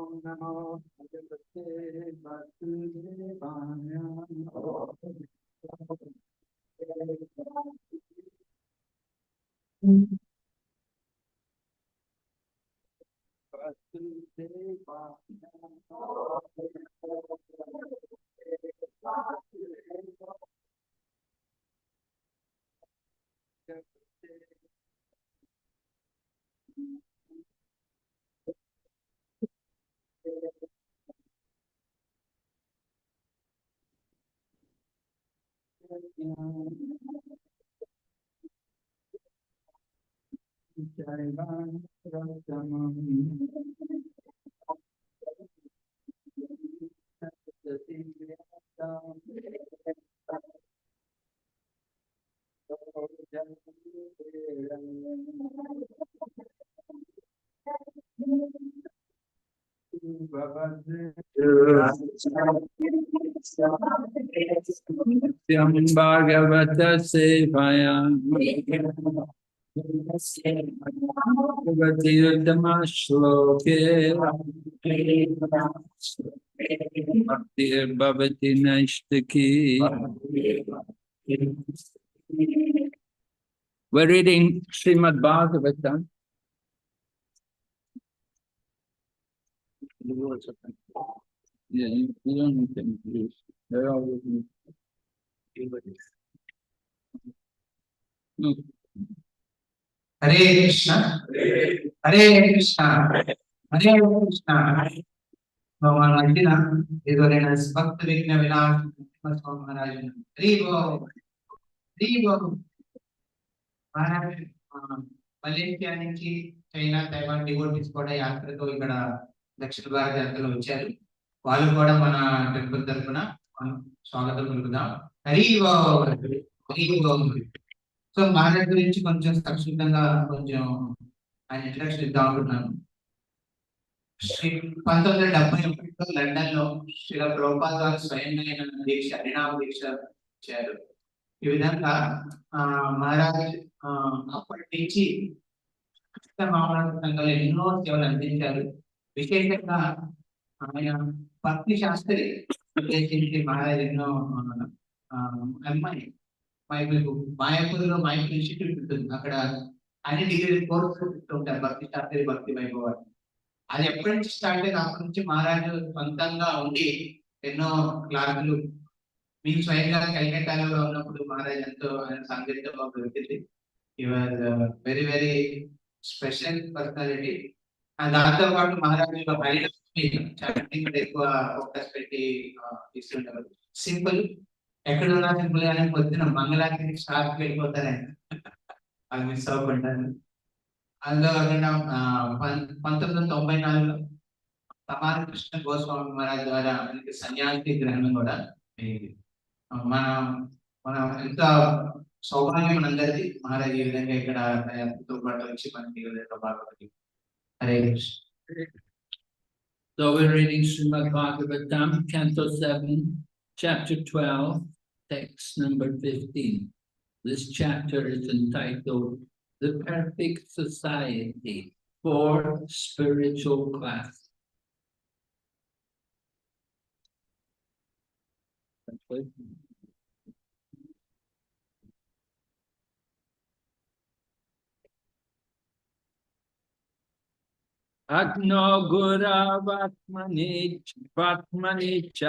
Om Namo Bhagavate Vasudevaya. Syam Bhagavata Sevaya Bhagavati Uttama Shloke Bhakti Bhavati Naishtaki. We're reading Srimad Bhagavatam. Yeah, you don't need to introduce. They're always no. Hare Krishna, Hare Krishna, Hare Krishna. भगवान अर्जुना इधर भक्त विघ्न विनाश महाराज हरि बोल महाराज Malaysia నుంచి China, Taiwan devotees కూడా యాత్రతో ఇక్కడ దక్షిణ భారత యాత్రలో వచ్చారు. వాళ్ళు కూడా మన టెంపుల్ తరఫున మనం స్వాగతం పలుకుదాం. హరి ఓం. హరి ఓం. సో మహారాజ్ గురించి కొంచెం సంక్షిప్తంగా కొంచెం ఆయన ఇంట్రడక్షన్ ఇద్దాం అనుకుంటున్నాను. 1971లో లండన్ లో శ్రీల ప్రభుపాద గారు స్వయంగా ఆయన దీక్ష హరినామ దీక్ష ఇచ్చారు. ఈ విధంగా మహారాజ్ అప్పటి నుంచి మామూలు సంఘాలు ఎన్నో సేవలు అందించారు. విశేషంగా ఆయన భక్తి శాస్త్రి ఉద్దేశించి మహారాజ్ ఎన్నో అమ్మాయి మాయాపూర్లో మైపుల్ ఇన్స్టిట్యూట్ ఉంటుంది. అక్కడ అన్ని డిగ్రీ కోర్సు ఉంటారు, భక్తి శాస్త్రి, భక్తి వైభవ. అది ఎప్పటి నుంచి స్టార్ట్ అయింది, అప్పటి నుంచి మహారాజు సొంతంగా ఉండి ఎన్నో క్లాసులు. మేము స్వయంగా కలకత్తాలో ఉన్నప్పుడు మహారాజ్ ఎంతో ఆయన సంగీతంలో దొరికింది. Very very special personality. దాంతో పాటు మహారాజు చాటింగ్ ఎక్కువ ఫోకస్ పెట్టి ఇస్తుంటారు. సింపుల్, ఎక్కడ ఉన్నా సింపుల్ గానే పొద్దున మంగళానికి స్టార్ట్ వెళ్ళిపోతారండి, అది మిస్ అవ్వకుంటారు. అందులో కాకుండా 1994లో సమాన కృష్ణ గోస్వామి మహారాజ్ ద్వారా మనకి సన్యాసి గ్రహణం కూడా అయింది. మన మనం ఎంత సౌభాగ్యం మనందరిది, మహారాజ్ ఈ విధంగా ఇక్కడ తో పాటు వచ్చి మనకి ఈ విధంగా బాగుంది. Hare Krishna. So we're reading Srimad Bhagavatam, Canto 7, Chapter 12, text number 15. This chapter is entitled The Perfect Society for Spiritual Class. Agno Gura Vatmani Cha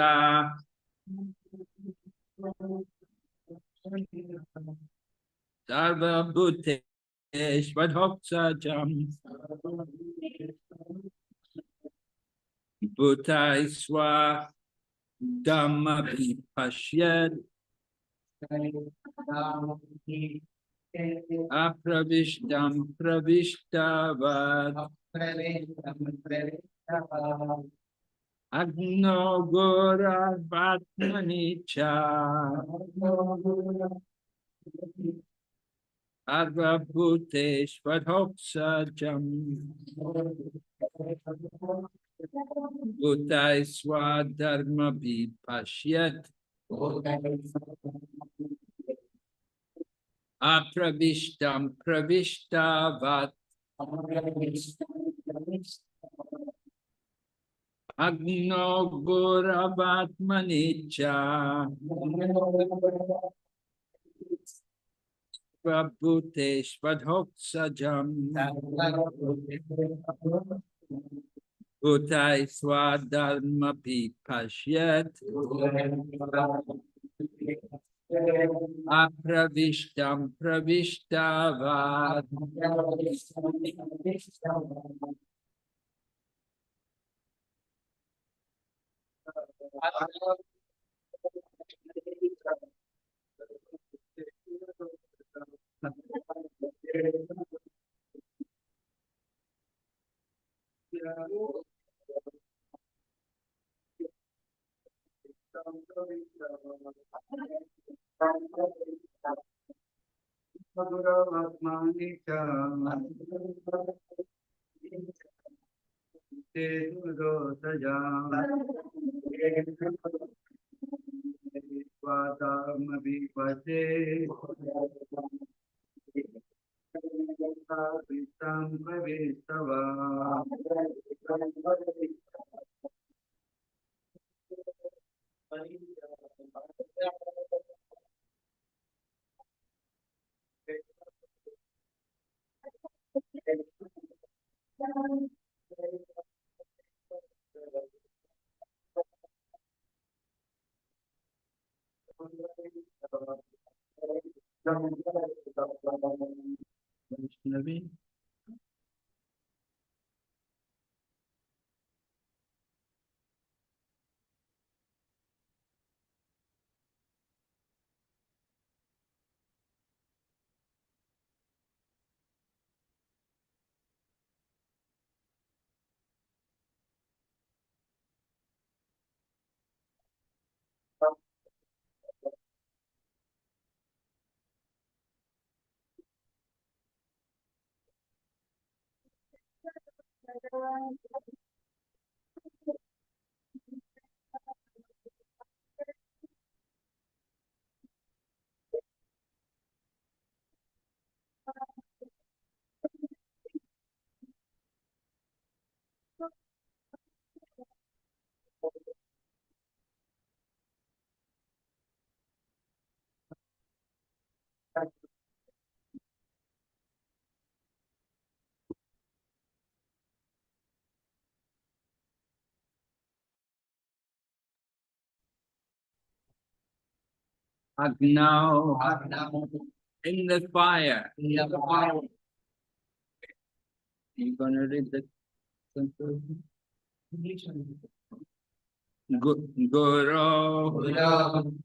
Sarva Bhutesh Vadhoksajam Bhutai Swa Dhamma Vipashyad Apravishtam Pravishtavat Agno Gora Vatmani Cha Arva Bhutesh Vadhoksajam Bhutai Swadharma Vipashyat Apravishtam Pravishtavat Agno Goravatmani Cha Prabhutesh Vadhoksajam Bhutai Swadharma Vipashyat Apravishtam Pravishtavat Vaishnavi. Agnau in the fire. You gonna read the conclusion? Guru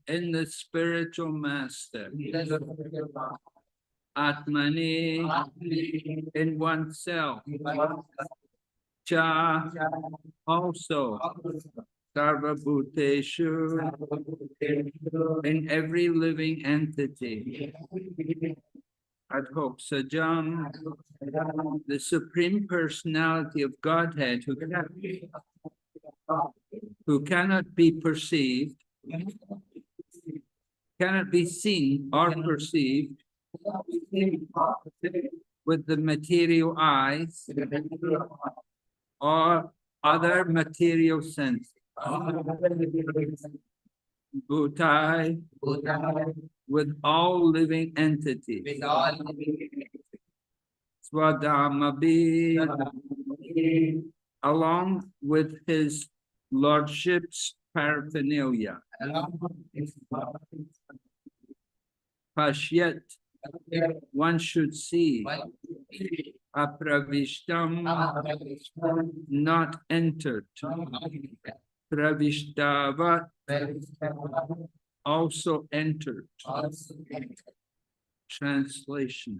in the spiritual master. Atmani in oneself. Cha also. Sarvabhuteshu in every living entity. Adhoksajam, the Supreme Personality of Godhead who cannot be perceived, cannot be seen or perceived with the material eyes or other material senses. Bhutai, with all living entities. Swadamabi, along with his lordship's paraphernalia. Pashyat, one should see. Apravishtam, not entered. Pravishtavat, also entered. Translation.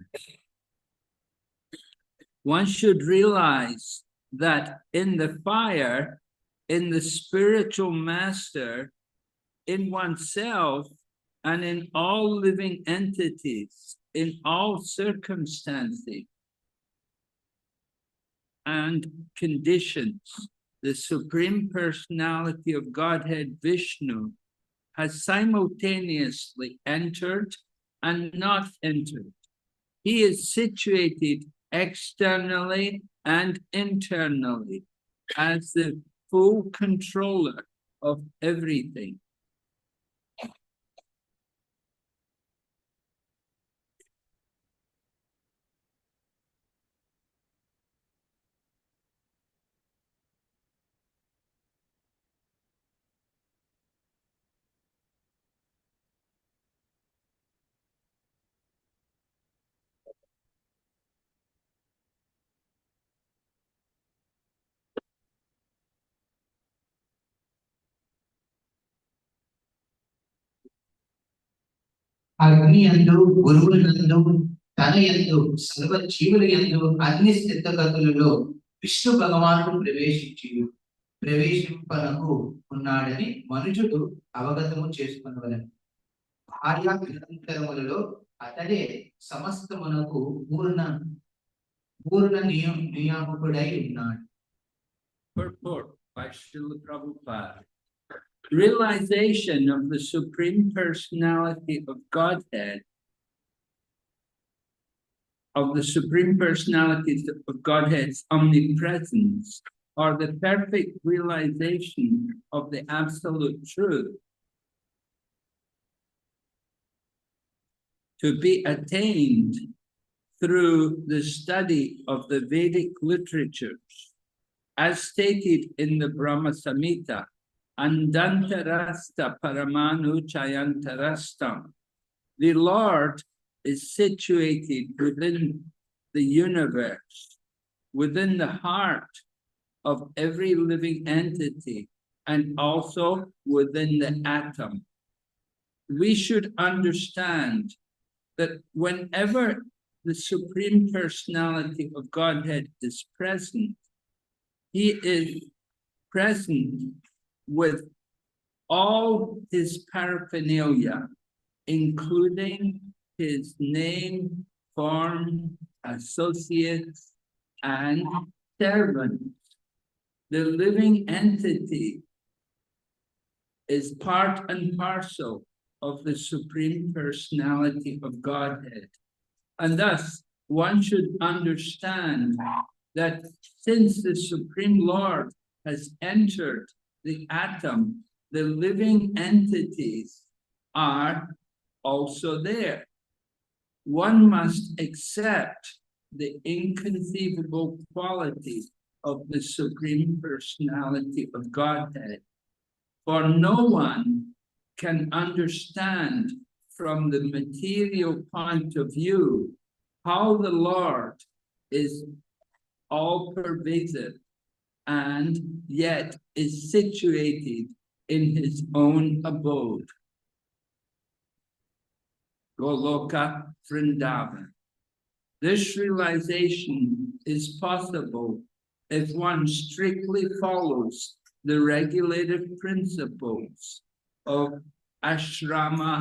One should realize that in the fire, in the spiritual master, in oneself, and in all living entities, in all circumstances and conditions, the Supreme Personality of Godhead Vishnu has simultaneously entered and not entered. He is situated externally and internally as the full controller of everything. అగ్ని యందు గురువులందు తన యందు సర్వ జీవుల యందు అగ్ని స్థితగతులలో విష్ణు భగవానుడు ప్రవేశింపనకు ఉన్నాడని మనుషుడు అవగతము చేసుకొనవలెను. ఆయా గ్రంథములలో అతడే సమస్తమునకు పూర్ణ నియామకుడై ఉన్నాడు. Purport by Srila Prabhupada. Realization of the Supreme Personality of Godhead, of the Supreme Personality of Godhead's omnipresence, or the perfect realization of the Absolute Truth, to be attained through the study of the Vedic literatures, as stated in the Brahma Samhita, Andantarasta Paramanu Chayantarastam. The Lord is situated within the universe, within the heart of every living entity, and also within the atom. We should understand that whenever the Supreme Personality of Godhead is present, He is present with all his paraphernalia, including his name, form, associates, and servant, the living entity, is part and parcel of the Supreme Personality of Godhead. And thus, one should understand that since the Supreme Lord has entered the atom, the living entities are also there. One must accept the inconceivable quality of the Supreme Personality of Godhead. For no one can understand from the material point of view how the Lord is all-pervasive and yet is situated in his own abode. Goloka Vrindavan. This realization is possible if one strictly follows the regulative principles of ashrama,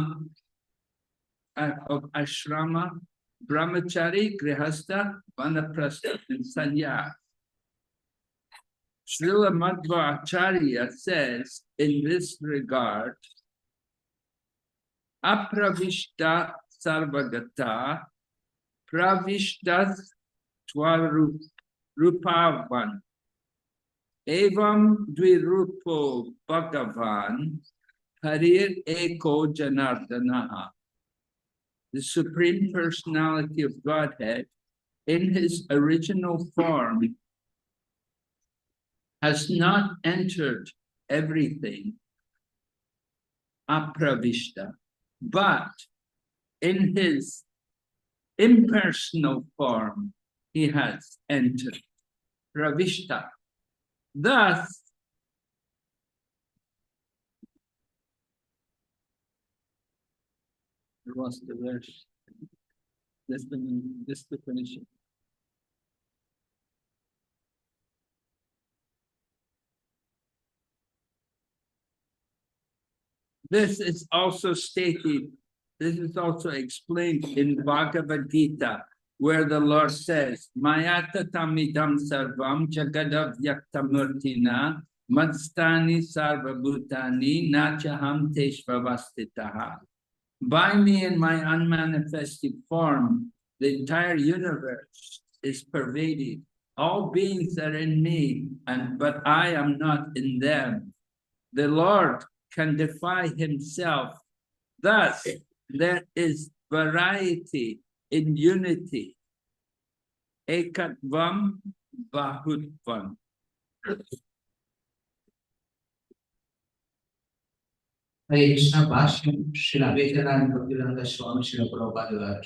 brahmachari, grihastha, vanaprastha, and sanyas. Srila Madhvacharya says in this regard, apravishta sarvagata, pravishtas twarupavan, evam dvirupo bhagavan, harir eko janardanaha. The Supreme Personality of Godhead, in his original form, has not entered everything, apravishta, but in his impersonal form, he has entered, pravishta. Thus, I lost the verse. Just to finish it. This is also stated, this is also explained in Bhagavad Gita, where the Lord says, Mayata tamidam sarvam jagadav yaktamurtina madstani sarvabhutani nachaham teshvavastitaha. By me in my unmanifested form, the entire universe is pervaded. All beings are in me, but I am not in them. The Lord can defy himself. Thus, there is variety in unity. Ekatvam bahutvam. Hare Krishna భాష్యం శ్రీ వివేకానంద భక్తివేదాంత స్వామి శ్రీ ప్రభుపాద గారు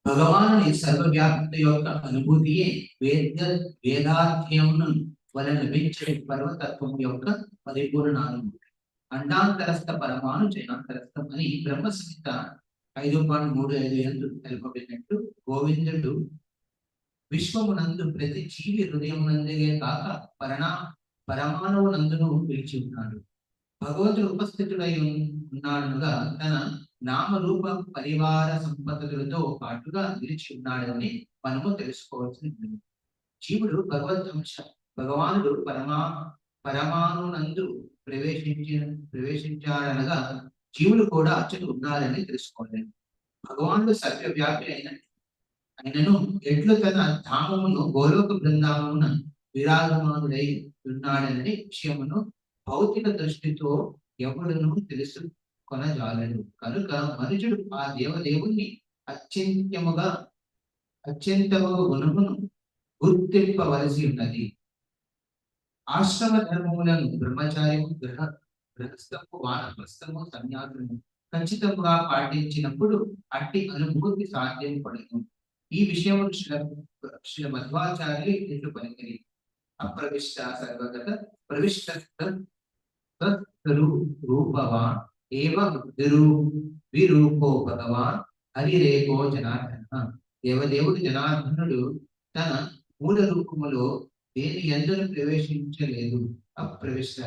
భగవానుని సర్వవ్యాప్త యొక్క అనుభూతియే వేదాధ్యయనం వలన లభించే పర్వతత్వం యొక్క పరిపూర్ణ అనుభూతి. అండాంతరస్థ పరమాణు జైనాంతరస్థం అని బ్రహ్మ సంహిత 5.35 తెలుపబడినట్టు గోవిందుడు విశ్వమునందు ప్రతి జీవి హృదయమునందే కాక పరమాణువునందును పిలిచి ఉన్నాడు. భగవంతుడు ఉపస్థితుడై ఉన్నాడుగా తన నామరూప పరివార సంపదలతో పాటుగా నిలిచి ఉన్నాడని మనము తెలుసుకోవాల్సింది. జీవుడు భగవంతంశ, భగవానుడు పరమాణునందు ప్రవేశించాడనగా జీవుడు కూడా అచ్చట ఉన్నాడని తెలుసుకోలేదు. భగవానుడు సర్వవ్యాపి అయినను ఎట్లు తన ధామమును గోలోక బృందామున విరాజమానుడై ఉన్నాడని విషయమును భౌతిక దృష్టితో ఎవడును తెలుసుకొనజాలడు. కనుక మనుషుడు ఆ దేవదేవుణ్ణి అత్యంతము గుణమును గుర్తింపవలసి ఉన్నది. ఆశ్రమ ధర్మములను బ్రహ్మచార్యము, గృహస్థము, వానప్రస్థము, సన్యాసులను ఖచ్చితంగా పాటించినప్పుడు అట్టి అనుభూతి సాధ్యం పడదు. ఈ విషయము శ్రీ మధ్వాచార్యులు ఇట్లు పలికిరి. అప్రవిష్ట సర్వగత ప్రవిష్ట రూపవాన్ ఏవ విరూపో భగవాన్ హరిరేపో జనార్దన. దేవదేవుడు జనార్దనుడు తన మూల రూపములో దేని యందును ప్రవేశించలేదు. అప్రవిష్ట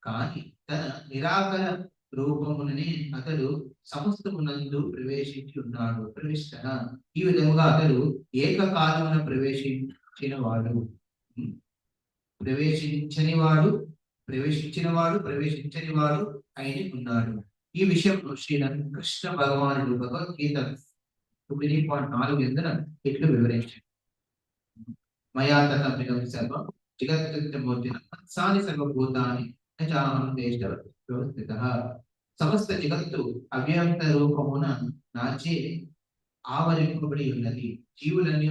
కాని తన నిరాకర రూపముననే అతడు సమస్తమునందు ప్రవేశించి ఉన్నాడు. ప్రవిష్ట ఈ విధముగా అతడు ఏకకాలమున ప్రవేశించినవాడు ప్రవేశించనివాడు ప్రవేశించనివాడు ఆయన ఉన్నాడు. ఈ విషయంలో శ్రీ కృష్ణ భగవానుడు భగవద్గీత 9.4 ఎందున ఇట్లు వివరించారు. మయా తథమిదం సర్వం జగత్తుమూర్తిన సాని సర్వభూతాని వ్యవస్థిత. సమస్త జగత్తు అవ్యక్త రూపమున నాచే ఆవరింపబడి ఉన్నది. జీవులన్నీ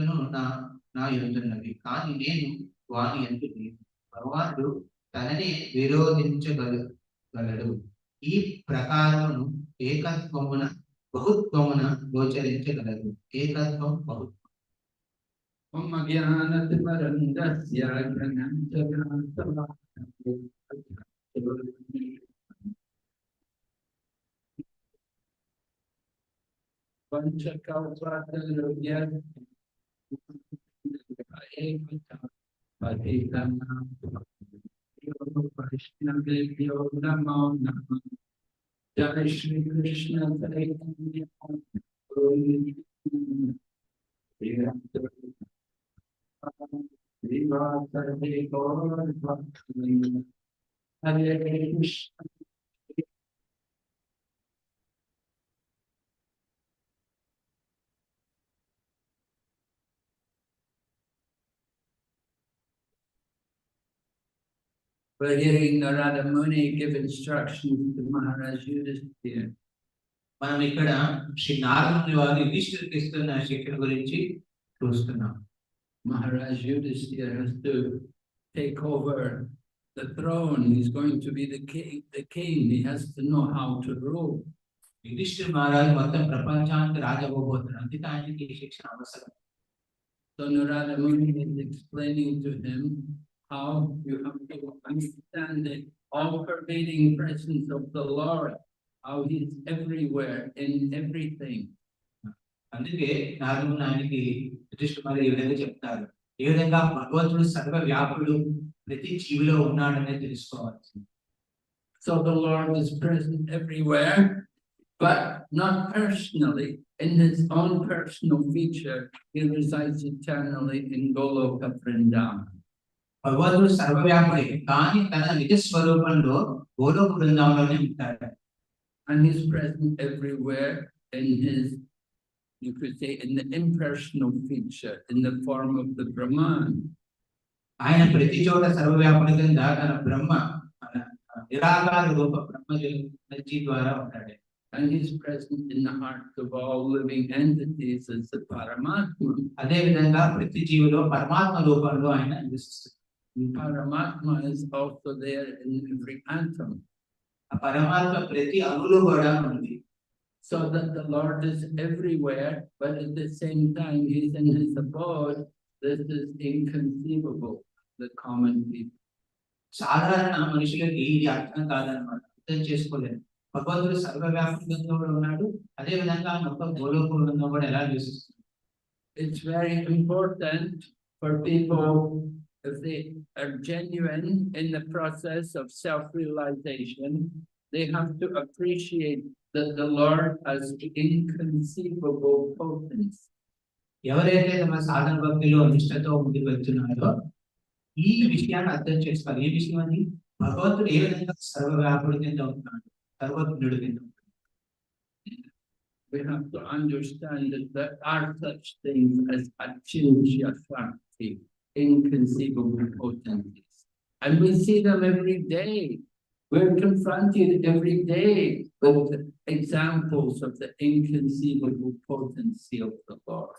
నా యందున్నవి, కానీ నేను వాని యందు లేను. భగవానుడు తననే విరోధించగలడు. ఈ ప్రకారమును ఏకత్వమున బహుత్వమున గోచరించగలదు. ఏకత్వం బహుత్వం. Jai Shri Krishna Chaitanya Hare Krishna. We're hearing Narada Muni give instructions to Maharaj Yudhisthira. మనం ఇక్కడ శ్రీ నారదుని వారి యుధిష్ఠిరుడికి ఇస్తున్న శిక్షణ గురించి చూస్తున్నాం. Maharaj Yudhisthira has to take over the throne. He's going to be the king. He has to know how to rule. Yudhishthira మహారాజు మొత్తం ప్రపంచానికి రాజు అవ్వబోతున్నాడు. అందుకే ఆయనకి ఈ శిక్షణ అవసరం. So Narada Muni is explaining to him how you have to understand the all-pervading presence of the Lord, how He's everywhere in everything. అందుకే నారదుడు ఆయనకి యుధిష్ఠిరుడు ఈ విధంగా చెప్తారు. ఏ విధంగా భగవంతుడు సర్వవ్యాపుడు ప్రతి జీవిలో ఉన్నాడనే తెలుసుకోవాలి. So the Lord is present everywhere, but not personally. In His own personal feature, He resides eternally in Goloka Vrindavan. భగవంతుడు సర్వవ్యాపుడే, కానీ తన నిజ స్వరూపంలో గోలోక బృందావనంలోనే ఉంటాడు. And He's present everywhere in His, you could say, in the impersonal feature, in the form of the Brahman. ఆయన ప్రతి చోట సర్వవ్యాపుడి కింద తన బ్రహ్మ నిరాకార రూప బ్రహ్మజీ ద్వారా ఉంటాడు. And He's present in the hearts of all living entities as the Paramatma. అదే విధంగా ప్రతి జీవిలో పరమాత్మ రూపంలో ఆయన నివసిస్తాడు. Paramatma is also there in every atom. ఆ పరమాత్మ ప్రతి అణువులో కూడా ఉంది. So that the Lord is everywhere, but at the same time He's in His abode. This is inconceivable, the common people. సాధారణ మనుషులకి ఇది అర్థం కాదనమాట, అర్థం చేసుకోలేదు. భగవంతుడు సర్వవ్యాప్తంగా కూడా ఉన్నాడు, అదే విధంగా మొత్తం గోలోకంలో కూడా ఎలా నివసిస్తుంది. It's very important for people, if they are genuine in the process of self-realization, they have to appreciate that the Lord has inconceivable potency. ఎవరైతే తమ సాధన భక్తిలో నిష్ఠతో ముందుకు వెళ్తున్నారో ఈ విషయాన్ని అర్థం చేసుకోవాలి. ఏ విషయం అని? భగవంతుడు ఏ విధంగా సర్వవ్యాపుడి కింద ఉంటున్నాడు, సర్వజ్ఞుడి కింద ఉంటున్నాడు. We have to understand that there are such things as achintya shakti, inconceivable potencies. And we see them every day. We're confronted every day with examples of the inconceivable potency of the Lord.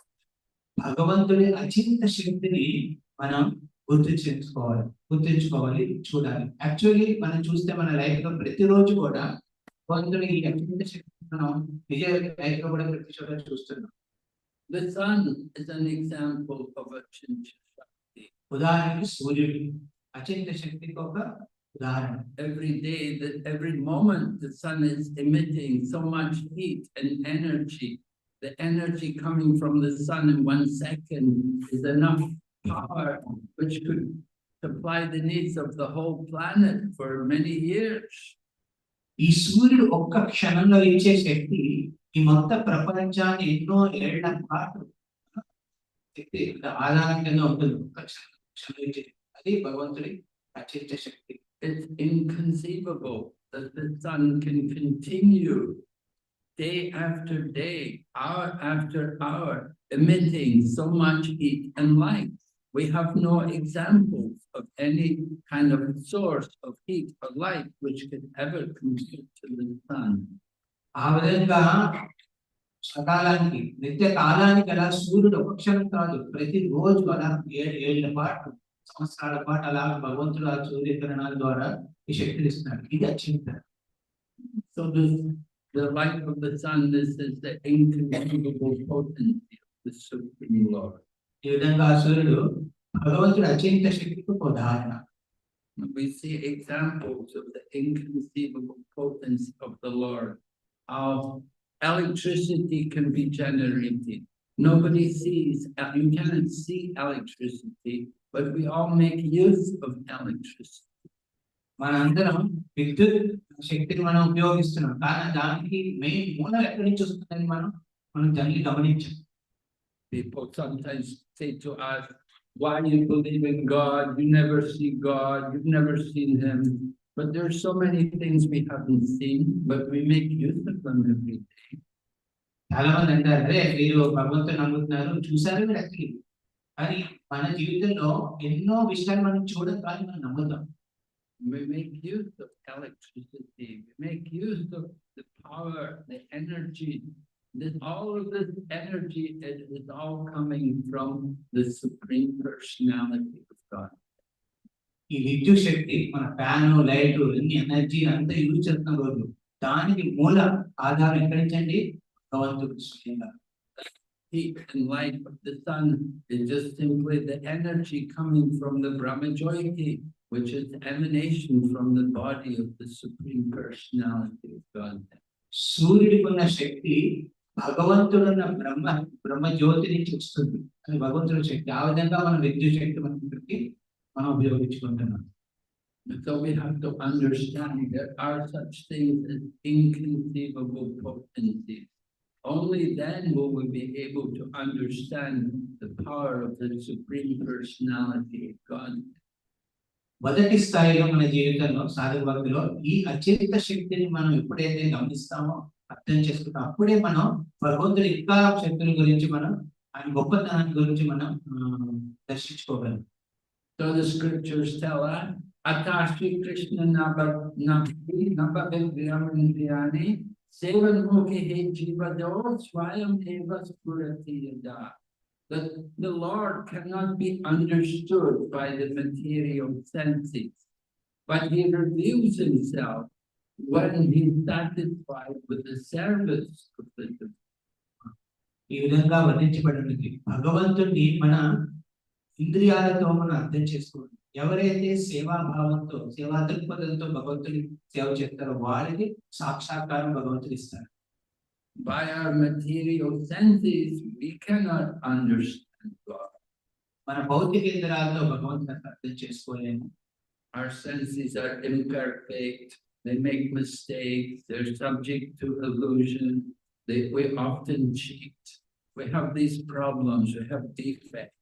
భగవంతుడి అచింత శక్తిని మనం గుర్తించుకోవాలి, చూడాలి. Actually మనం చూస్తే మన life లో ప్రతిరోజు కూడా భగవంతుడి ఈ అచింత శక్తిని మనం నిజ లైఫ్ లో కూడా ప్రతి చోట చూస్తున్నాం. The sun is an example of achintya shakti. ఉదాహరణకి సూర్యుడు అచింత శక్తికి ఒక ఉదాహరణ. Every day, every moment, the sun is emitting so much heat and energy. The energy coming from the sun in 1 second is enough power which could supply the needs of the whole planet for many years. ఈ సూర్యుడు ఒక్క క్షణంలో ఇచ్చే శక్తి ఈ మొత్తం ప్రపంచాన్ని ఎన్నో ఏళ్ల పాటు శక్తి ఆధారం కింద ఉంటుంది. ఒక్క క్షణం ఇచ్చేది. అది భగవంతుడి అచింత శక్తి. It's inconceivable that the sun can continue day after day, hour after hour, emitting so much heat and light. We have no examples of any kind of source of heat or light which could ever compare to the sun. ఆ విధంగా సకాలానికి నిత్య కాలానికి అలా సూర్యుడు ఒక క్షణం కాదు, ప్రతి రోజు అలా 7 ఏళ్ల పాటు, సంవత్సరాల పాటు అలా భగవంతుడు ఆ సూర్యకిరణాల ద్వారా ఈ శక్తిని ఇస్తున్నాడు. ఇది అచింత. So the light of the sun, this is the inconceivable potency of the Supreme Lord. ఈ విధంగా సూర్యుడు భగవంతుడి అచింత శక్తికి ఒక ఉదాహరణ. We see examples of the inconceivable potency of the Lord. How electricity can be generated. Nobody sees, you cannot see electricity, but we all make use of electricity. మనందరం విద్యుత్ శక్తిని మనం ఉపయోగిస్తున్నాం, కానీ దానికి మెయిన్ మూలం ఎక్కడి నుంచి వస్తుందని మనం దాన్ని గమనించాం. People sometimes say to us, why you believe in God? You never see God, you've never seen him. But there are so many things we haven't seen, but we make use of them every day. చాలా మంది అంటారు, అరే మీరు భగవంతుని నమ్ముతున్నారు, చూసారు మీరు actually, కానీ మన జీవితంలో ఎన్నో విషయాలు మనం చూడక కానీ మనం నమ్ముతాం. We make use of electricity, we make use of the power, the energy. All of this energy is all coming from the Supreme Personality of God. ఈ విద్యుత్ శక్తి మన ఫ్యాన్ లైట్ ఎన్ని ఎనర్జీ అంతా యూజ్ చేస్తున్న రోజు దానికి మూల ఆధారం ఎక్కడి నుంచి అండి? భగవంతుడు స్వయంగా. Heat and light of the sun is just simply the energy coming from the Brahmajyoti, which is emanation from the body of the Supreme Personality of God. సూర్యుడికి ఉన్న శక్తి భగవంతుడున్న బ్రహ్మజ్యోతి నుంచి వస్తుంది, అది భగవంతుడి శక్తి. ఆ విధంగా మన విద్యుత్ శక్తి మనం ఉపయోగించుకుంటున్నాం. So we have to understand there are such things as inconceivable potencies. Only then will we be able to understand the power of the Supreme Personality of God. మొదటి స్థాయిలో మన జీవితంలో సాధక భక్తిలో ఈ అచేత శక్తిని మనం ఎప్పుడైతే గమనిస్తామో, అర్థం చేసుకుంటాం, అప్పుడే మనం భగవంతుడి ఇంకా శక్తుల గురించి మనం ఆయన గొప్పతనాన్ని గురించి మనం దర్శించుకోగలం. So the scriptures tell us, Atashi Krishna Nabhavidyamindriyani Sevan Mukhi Jivado Swayam Eva Spurati Yada. That the Lord cannot be understood by the material senses, but he reveals himself when he is satisfied with the service of the divine. ఈ విధంగా వర్ణించబడినది భగవంతుడిని మన ఇంద్రియాలతో మనం అర్థం చేసుకోవాలి. ఎవరైతే సేవాభావంతో సేవా దృక్పథంతో భగవంతుని సేవ చేస్తారో వారికి సాక్షాత్కారం భగవంతుడు ఇస్తారు. By our material senses, we cannot understand God. మన భౌతిక ఇంద్రియాలతో భగవంతుని అర్థం చేసుకోలేము. Our senses are imperfect, they make mistakes, they're subject to illusion, we often cheat. We have these problems, we have defects.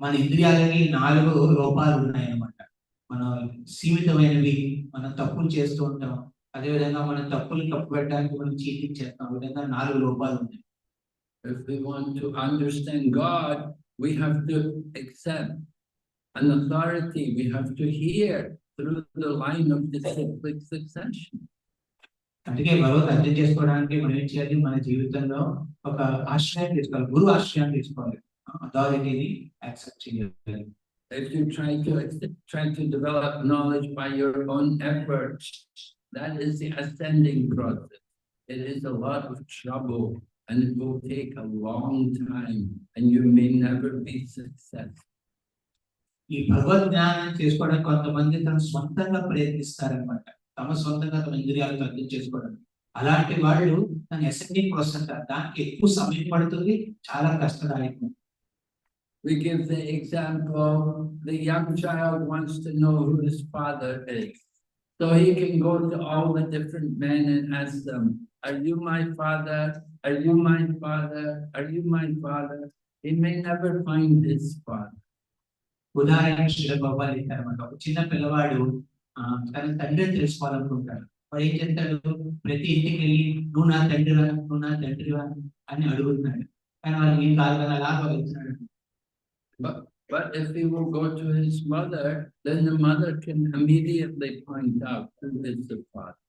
మన ఇంద్రియాలకి 4 రూపాలు ఉన్నాయన్నమాట. మన సీమితమైనవి, మనం తప్పులు చేస్తూ ఉంటాం, అదేవిధంగా మన తప్పులు కప్పిపెట్టడానికి మనం చీటింగ్ చేస్తాం. ఆ విధంగా 4 రూపాలు ఉన్నాయి. If we want to understand God, we have to accept an authority, we have to hear through the line of the cyclic succession. అందుకే భగవత్ అర్థం చేసుకోవడానికి మనం ఏం చేయాలి? మన జీవితంలో ఒక ఆశ్రయం తీసుకోవాలి, గురు ఆశ్రయం తీసుకోవాలి, అథారిటీని యాక్సెప్ట్ చేయాలి. If you try to develop knowledge by your own efforts, that is the ascending process. It is a lot of trouble and it will take a long time and you may never be successful. ఈ భగవద్ జ్ఞానం చేసుకోవడానికి కొంతమంది తమ సొంతంగా ప్రయత్నిస్తారనమాట, తమ సొంతంగా తమ ఇంద్రియాలను అర్థం చేసుకోవడానికి. అలాంటి వాళ్ళు దాని అసెండింగ్ ప్రాసెస్, దానికి ఎక్కువ సమయం పడుతుంది, చాలా కష్టదాయకం. We give the example, the young child wants to know who his father is. So he can go to all the different men and ask them, are you my father? Are you my father? Are you my father? he may never find his father. ఉదాహరణకి శ్రీల గోపాల్ ఇస్తారన్నమాట. ఒక చిన్న పిల్లవాడు తన తండ్రిని తెలుసుకోవాలనుకుంటాడు. వాడు ఏం చేస్తాడు, ప్రతి ఇంటికి వెళ్ళి నువ్వు నా తండ్రివా, నువ్వు నా తండ్రివా అని అడుగుతున్నాడు. కానీ వాళ్ళు ఏం కాదు కదా, అలా వెళ్తున్నాడు. But if he will go to his mother, then the mother can immediately point out who is the father.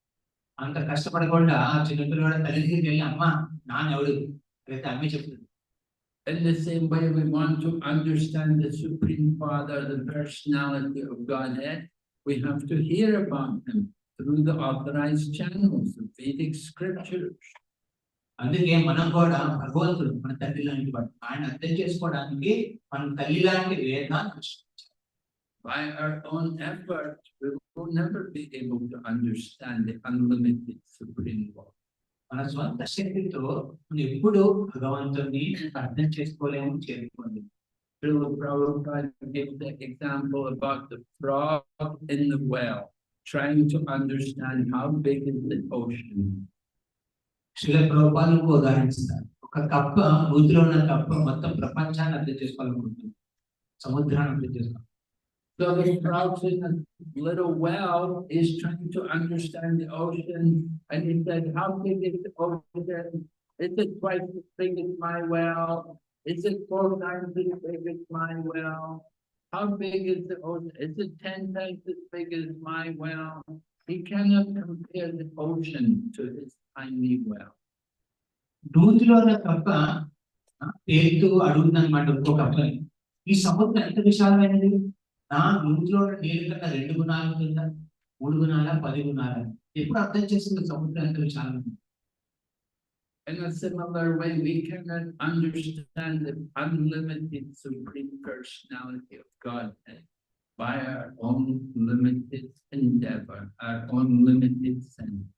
అంత కష్టపడకుండా ఆ చిన్న పిల్లవాడు తల్లి దగ్గరికి వెళ్ళి అమ్మ నాన్న ఎవడు అయితే అమ్మే చెప్తుంది. In the same way, we want to understand the Supreme Father, the personality of Godhead, we have to hear about him through the authorized channels of Vedic scriptures. అందుకే మనం కూడా భగవంతుడు మన తండ్రి లాంటి వాడు, ఆయన అర్థం చేసుకోవడానికి మన తల్లి లాంటి వేదాన్ని. By our own effort, we will never be able to understand the unlimited Supreme Lord. మన స్వంత శక్తితో మనం ఎప్పుడు భగవంతుడిని అర్థం చేసుకోలేము, చేరుకోలేము. Prabhupada gives the example about the frog in the well, trying to understand how big is the ocean. Srila ప్రభుపాదులకు ఉదాహరిస్తారు. ఒక కప్ప, నూతిలో ఉన్న కప్ప మొత్తం ప్రపంచాన్ని అర్థం చేసుకోవాలనుకుంటుంది, సముద్రాన్ని అర్థం చేసుకోవాలి. So the frog in a little well is trying to understand the ocean, and he said, "How big is the ocean? Is it twice as big as my well? Is it 4 times as big as my well? How big is the ocean? Is it 10 times as big as my well?" He cannot compare the ocean to his tiny well. నూతిలో ఉన్న కప్ప పేరుతో అడుగుతుందన్నమాట ఇంకో కప్పని, ఈ సముద్రం ఎంత విశాలమైనది, నా నూతిలో ఉన్న నీళ్ళ కన్నా 2 గుణాలు ఉందా, 3 గుణాలా, 10 గుణాలా, ఎప్పుడు అర్థం చేస్తుంది సముద్రం ఎంత విశాలమైనది. In a similar way, we cannot understand the unlimited Supreme Personality of Godhead by our own limited endeavor, our own limited sense.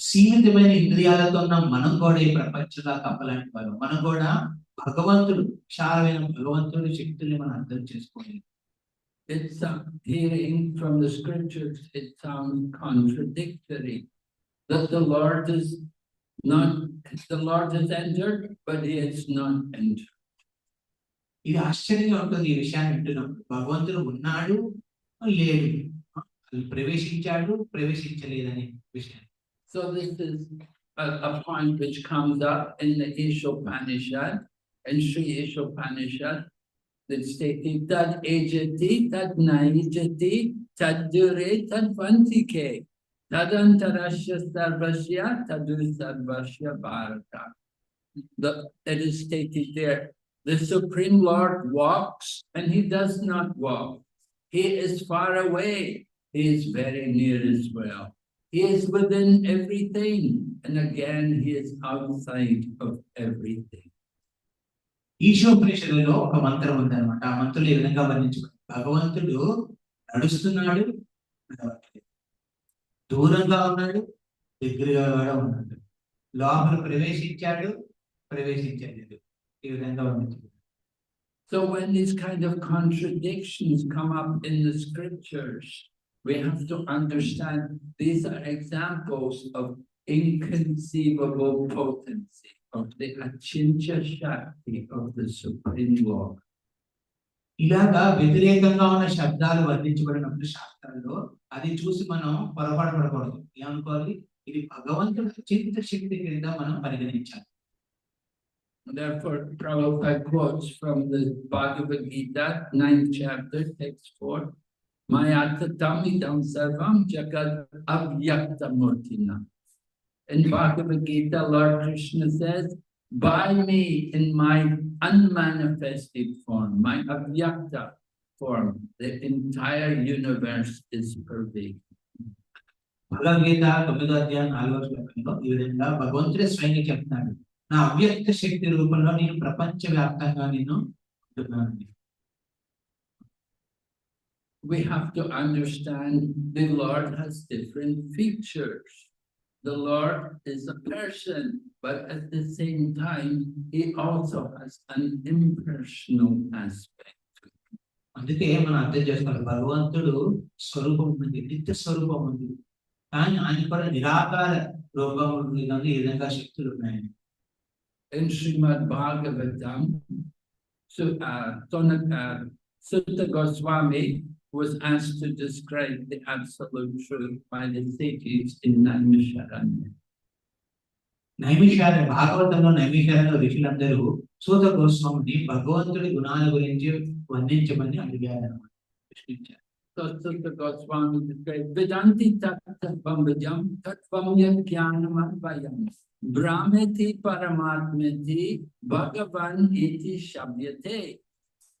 సీమితమైన ఇంద్రియాలతో ఉన్న మనం కూడా ఈ ప్రపంచంలో కప్పలాంటి వారు. మనం కూడా భగవంతుడు, విశాలమైన భగవంతుడి శక్తుల్ని మనం అర్థం చేసుకోవాలి. It's hearing from the scriptures, it sounds contradictory that the Lord has entered, but he has not entered. ఇది ఆశ్చర్యంగా ఉంటుంది ఈ విషయాన్ని వింటున్నప్పుడు. భగవంతుడు ఉన్నాడు, లేడు, ప్రవేశించాడు, ప్రవేశించలేదనే విషయం. So this is a point which comes up in the Ishopanishad, in Sri Ishopanishad, that stated tad ejati, tad naijati, tad dure, tad vantike, tadantarasya sarvasya, tadu sarvasya bharata. It is stated there, the Supreme Lord walks and he does not walk. He is far away, he is very near as well. He is within everything, and again he is outside of everything. ఈశోపనిషత్తులో ఒక మంత్రం ఉందన్నమాట. ఆ మంత్రంలో ఈ విధంగా వర్ణించబడింది, భగవంతుడు నడుస్తున్నాడు, దూరంగా ఉన్నాడు, దగ్గరగా కూడా ఉన్నాడు, లోపల ప్రవేశించాడు, ప్రవేశించలేదు, ఈ విధంగా వర్ణించబడింది. So when these kind of contradictions come up in the scriptures, we have to understand these are examples of inconceivable potency, of the Achintya Shakti of the Supreme Lord. ఇలాగా వ్యతిరేకంగా ఉన్న శబ్దాలు వర్ణించబడినప్పుడు శాస్త్రంలో అది చూసి మనం పొరపాటుపడకూడదు. ఏమనుకోవాలి, ఇది భగవంతుడి అచింత శక్తి కింద మనం పరిగణించాలి. Therefore, Prabhupada quotes from the Bhagavad Gita, 9th chapter, text 4, Mayatatamidam sarvam jagat avyaktamurtina. In Bhagavad Gita, Lord Krishna says, by me in my unmanifested form, my avyakta form, the entire universe is pervaded. Bhagavad Gita 9వ అధ్యాయం 4వ శ్లోకంలో ఈ విధంగా భగవంతుడే స్వయంగా చెప్తున్నాడు, నా అవ్యక్త శక్తి రూపంలో నేను ప్రపంచవ్యాప్తంగా నేను ఉంటున్నాను. We have to understand the Lord has different features. The Lord is a person, but at the same time, he also has an impersonal aspect. అందుకే మనం అర్థం చేసుకోవాలి, భగవంతుడు స్వరూపం ఉంది, నిత్య స్వరూపం ఉంది, కానీ ఆయన కూడా నిరాకార రూపం ఉంది, ఈ విధంగా శక్తులు ఉన్నాయి. in Srimad Bhagavatam, Sutta Goswami was asked to describe the absolute truth by the sages in Naimisharanya. Naimisharanya భాగవతంలో నైమిషారణ్య ఋషులందరూ సూత గోస్వామిని భగవంతుడి గుణాల గురించి వర్ణించమని అడిగారు ప్రశ్నించారు. So Sutta Goswami described Vedanti Tattvam Vijam Tattvam Yat Jnanam Advayam Brahmeti Paramatmeti Bhagavan Iti Shabhyate.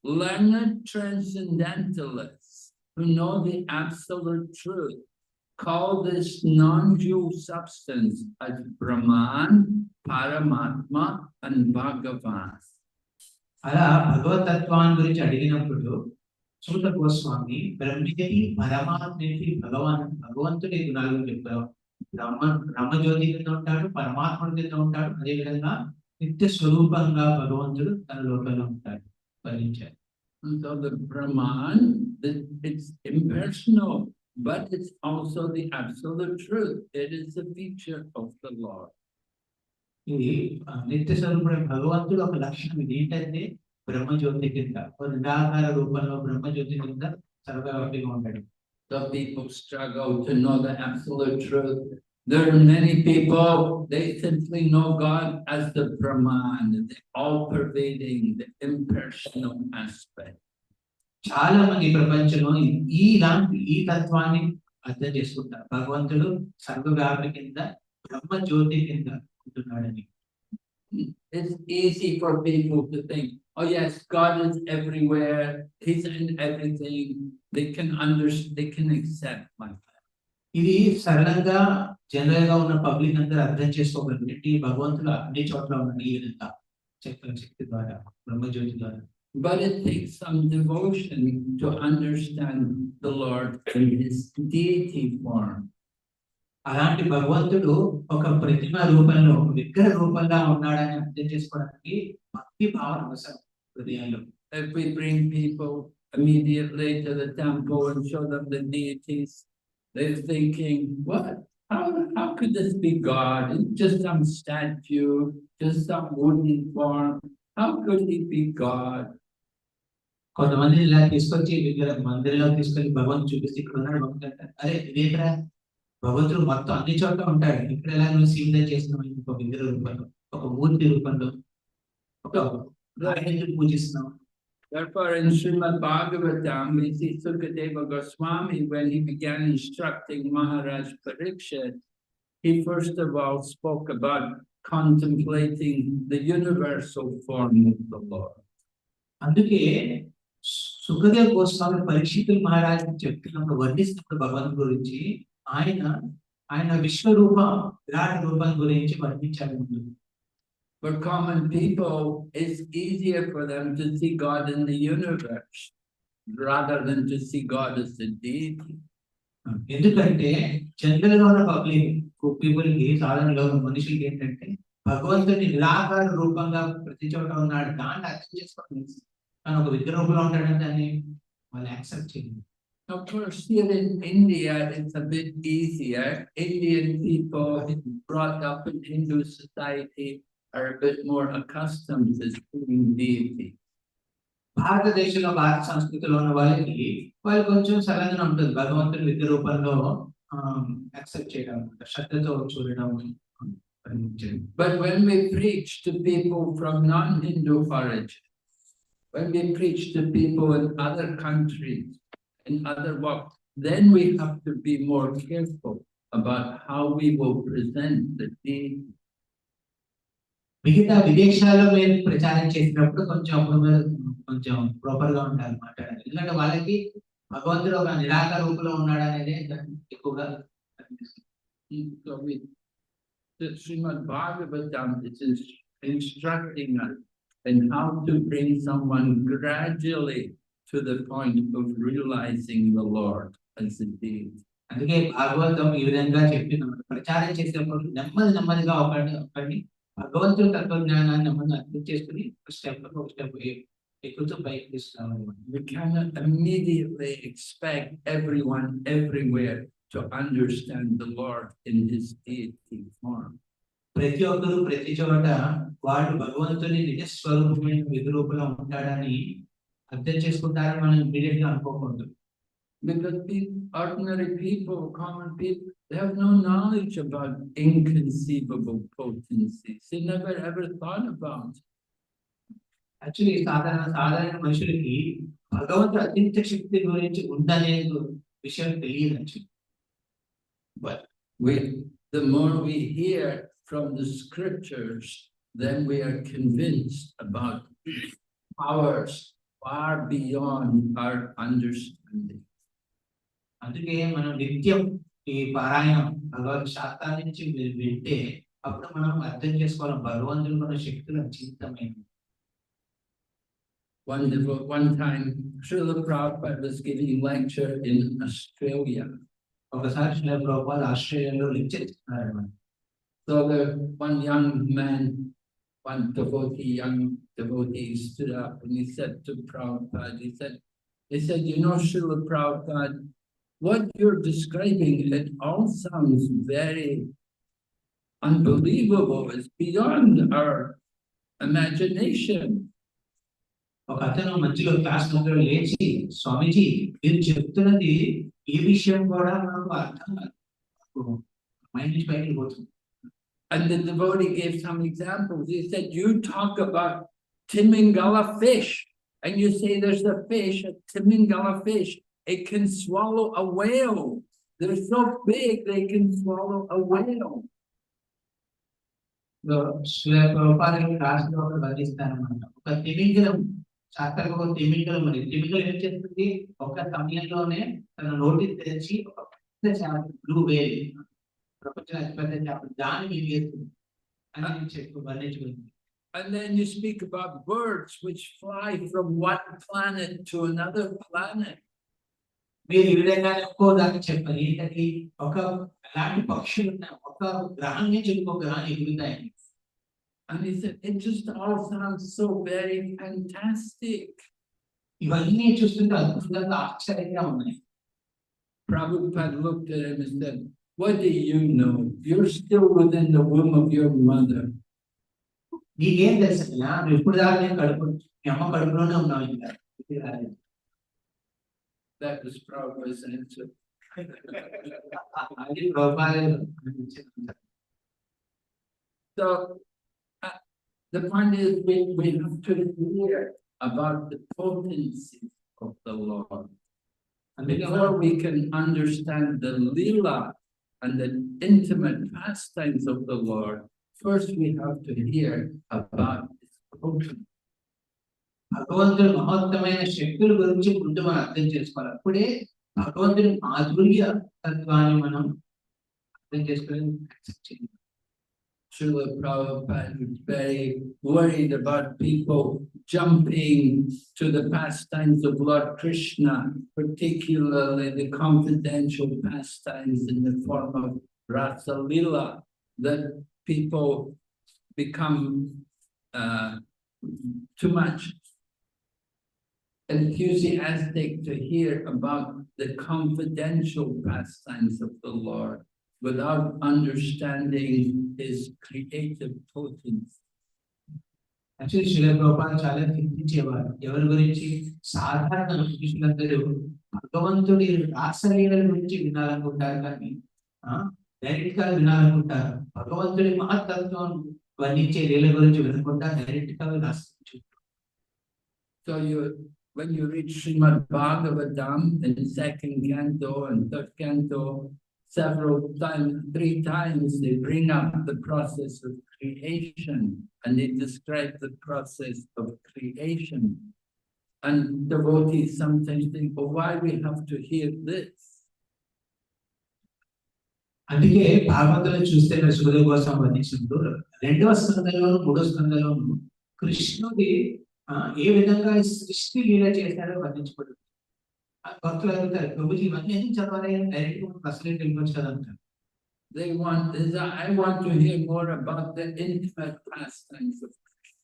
Learned transcendentalists who know the absolute truth call this non-dual substance as Brahman, Paramatma, and Bhagavan. అలా భగవతత్వాన్ని గురించి అడిగినప్పుడు సూత గోస్వామి బ్రహ్మకి పరమాత్మకి భగవంతుడి గుణాలు చెప్పారు. బ్రహ్మజ్యోతి కింద ఉంటాడు, పరమాత్ముడి కింద ఉంటాడు, అదేవిధంగా నిత్య స్వరూపంగా భగవంతుడు తన లోకంలో ఉంటాడు వర్ణించారు. So the Brahman, it's impersonal, but it's also the absolute truth. It is a feature of the Lord. ఇది నిత్య స్వరూపుడైన భగవంతుడు ఒక లక్షణం. ఇది ఏంటంటే బ్రహ్మజ్యోతి కింద నిరాకార రూపంలో బ్రహ్మజ్యోతి కింద సర్వవ్యాపిగా ఉంటాడు. So people struggle to know the absolute truth. There are many people, they simply know God as the Brahman, the all-pervading, the impersonal aspect. చాలా మంది ప్రపంచంలో ఈ తత్వాన్ని అర్థం చేసుకుంటారు. భగవంతుడు సర్వవ్యాపి కింద బ్రహ్మజ్యోతి కింద ఉంటున్నాడని. It's easy for people to think, oh yes, God is everywhere, He's in everything. They can accept like that. ఇది సరళంగా జనరల్ గా ఉన్న పబ్లిక్ అందరూ అర్థం చేసుకోగలిగినట్టు భగవంతుడు అన్ని చోట్ల ఉన్నాడు ఈ విధంగా శక్తి ద్వారా బ్రహ్మజ్యోతి ద్వారా. But it takes some devotion to understand the Lord in His deity form. అలాంటి భగవంతుడు ఒక ప్రతిమ రూపంలో ఒక విగ్రహ రూపంగా ఉన్నాడని అర్థం చేసుకోవడానికి భక్తి భావన అవసరం హృదయంలో. If we bring people immediately to the temple and show them the deities, they're thinking, what? How could this be God? It's just some statue, just some wooden form. How could He be God? కొంతమంది ఇలా తీసుకొచ్చి విగ్రహ మందిరంలో తీసుకొని భగవంతుడు చూపిస్తే ఇక్కడ ఉన్నాడు భగవంతుడు, అరే ఇదేంట్రా భగవంతుడు మొత్తం అన్ని చోట్ల ఉంటాడు, ఇక్కడ ఎలా నువ్వు సీమితం చేస్తున్నావు ఒక విగ్రహ రూపంలో, ఒక మూర్తి రూపంలో, ఒక రాయని పూజిస్తున్నావు. Therefore, in Srimad Bhagavatam, we see Sukadeva Goswami, when he began instructing Maharaj Parikshit, he first of all spoke about contemplating the universal form of the Lord. అందుకే సుఖదేవ్ గోస్వామి పరీక్షితులు మహారాజ్ చెప్తున్నప్పుడు వర్ణిస్తున్నప్పుడు భగవంతుడి గురించి ఆయన విశ్వరూపం విరాట్ రూపం గురించి వర్ణించారు. For common people, it's easier for them to see God in the universe rather than to see God as a deity. ఎందుకంటే general గా ఉన్న పబ్లిక్ పీపుల్ కి సాధారణంగా మనుషులకి ఏంటంటే భగవంతుని నిరాకార రూపంగా ప్రతి చోట ఉన్నాడు, దాన్ని అర్థం చేసుకోవాలి. కానీ ఒక విగ్రహ రూపంలో ఉంటాడని దాన్ని వాళ్ళు యాక్సెప్ట్ చేయాలి. Of course, here in India, it's a bit easier. Indian people brought up in Hindu society are a bit more accustomed to seeing deity. భారతదేశంలో భారత సంస్కృతిలో ఉన్న వాళ్ళు కొంచెం సరళంగా ఉంటుంది భగవంతుని విగ్రహ రూపంలో యాక్సెప్ట్ చేయడం, శ్రద్ధతో చూడడం. But when we preach to people from non-Hindu origin, when we preach to people in other countries, in other walks, then we have to be more careful about how we will present the deity. మిగతా విదేశాల్లో మేము ప్రచారం చేసినప్పుడు కొంచెం proper గా ఉండాలి మాట్లాడాలి. ఎందుకంటే వాళ్ళకి భగవంతుడు ఒక నిరాకార రూపంలో ఉన్నాడు అనేది ఎక్కువగా Srimad Bhagavatam is instructing us in how to bring someone gradually to the point of realizing the Lord as a deity. అందుకే భాగవతం ఈ విధంగా చెప్పినప్పుడు ప్రచారం చేసినప్పుడు నెమ్మదిగా ఒకటి భగవంతుడి తత్వజ్ఞానాన్ని నెమ్మది అర్థం చేసుకుని ఒక స్టెప్ ఎక్కుతూ పైకి తీసుకురావాలి. We cannot immediately expect everyone everywhere to understand the Lord in His deity form. ప్రతి ఒక్కరు ప్రతి చోట వాడు భగవంతుని నిజ స్వరూపమైన విధురూపంలో ఉంటాడని అర్థం చేసుకుంటారని మనం ఇమీడియట్ గా అనుకోకూడదు. Because ordinary people, common people, they have no knowledge about inconceivable potencies. They never ever thought about. Actually సాధారణ మనుషులకి భగవంతుడు అత్యంత శక్తి గురించి ఉందనే విషయం తెలియదు actually. But the more we hear from the scriptures, then we are convinced about powers far beyond our understanding. అందుకే మనం నిత్యం ఈ పారాయణం భగవత్ శాస్త్రం నుంచి వింటే అప్పుడు మనం అర్థం చేసుకోవాలి భగవంతుడు మన శక్తులు అతీతమైనవి. One time, Srila Prabhupada was giving lecture in Australia. ఒకసారి శ్రీల ప్రభుపాద ఆస్ట్రేలియాలో లెక్చర్ ఇస్తున్నారు. So one young man, young devotee stood up and he said to Prabhupada, he said, you know, Srila Prabhupada, what you're describing, it all sounds very unbelievable. It's beyond our imagination. ఒక అతను మధ్యలో class మధ్యలో లేచి స్వామీజీ మీరు చెప్తున్నది ఈ విషయం కూడా మనకు అర్థం కాదు, మైండ్ నుంచి బయటకు పోతుంది. And the devotee gave some examples. He said, you talk about Timingala fish, and you say there's a fish, a Timingala fish. It can swallow a whale. They're so big, they can swallow a whale. Srila Prabhupada class లో వర్ణిస్తానమాట. ఒక తిమింగలం శాస్త్రంగా ఒక తిమింగలం మరి తిమింగలం ఏం చేస్తుంది, ఒక సమయంలోనే తన నోటి తెరిచి ఒక పెద్ద చేప బ్లూ వేల్ ప్రపంచం అతిపెద్ద చేప దాన్ని మింగేస్తుంది అని చెప్పి వర్ణించుకుంది. And then you speak about birds which fly from one planet to another planet. మీరు ఈ విధంగానే ఒక్కో దాన్ని చెప్పాలి ఏంటంటే ఒక అలాంటి పక్షులు ఉన్నాయి, ఒక గ్రహం నుంచి ఇంకో గ్రహం ఎగురుతాయి. And he said, it just all sounds so very fantastic. ఇవన్నీ చూస్తుంటే అద్భుతంగా ఆశ్చర్యంగా ఉన్నాయి. Prabhupada looked at him and said, what do you know? You're still within the womb of your mother. నీకేం తెలుసు, నువ్వు ఇప్పుడు దాకా నేను కడుపు మీ అమ్మ కడుపులోనే ఉన్నావు ఇంకా. That was Prabhupada's answer. అది Prabhupada. So the point is we have to hear about the potency of the Lord. And before we can understand the Leela and the intimate pastimes of the Lord, first we have to hear about His potency. భగవంతుడి మహత్తమైన శక్తుల గురించి ముందు మనం అర్థం చేసుకోవాలి. అప్పుడే భగవంతుడి మాధుర్య తత్వాన్ని మనం అర్థం చేసుకోవాలి. Srila Prabhupada was very worried about people jumping to the pastimes of Lord Krishna, particularly the confidential pastimes in the form of Rasa Leela, that people become too much enthusiastic to hear about the confidential pastimes of the Lord without understanding His creative potency. Actually Srila Prabhupada చాలా చింతించేవారు ఎవరి గురించి, సాధారణ మనుషులందరూ భగవంతుడి రాసలీల గురించి వినాలనుకుంటారు, కానీ direct గా వినాలనుకుంటారు. భగవంతుడి మహత్తత్వం వర్ణించే లీల గురించి వినకుండా డైరెక్ట్ గా రాసు. So when you read Srimad Bhagavatam in second canto and third canto, several times, 3 times, they bring up the process of creation and they describe the process of creation. And devotees sometimes think, well, why we have to hear this? అందుకే భాగవతంలో చూస్తే సుఖదేవ్ కోసం వర్ణించినప్పుడు 2వ స్కంధంలోను 3వ స్కంధంలోను కృష్ణుడి ఏ విధంగా సృష్టి లీల చేశాడో వర్ణించబడుతుంది. భక్తులు అడుగుతారు, ప్రభుజీ ఇవన్నీ ఎందుకు చదవాలి, డైరెక్ట్ గా అసలు వెళ్ళిపోవచ్చు కదా అంటారు. I want to hear more about the intimate pastimes of Krishna.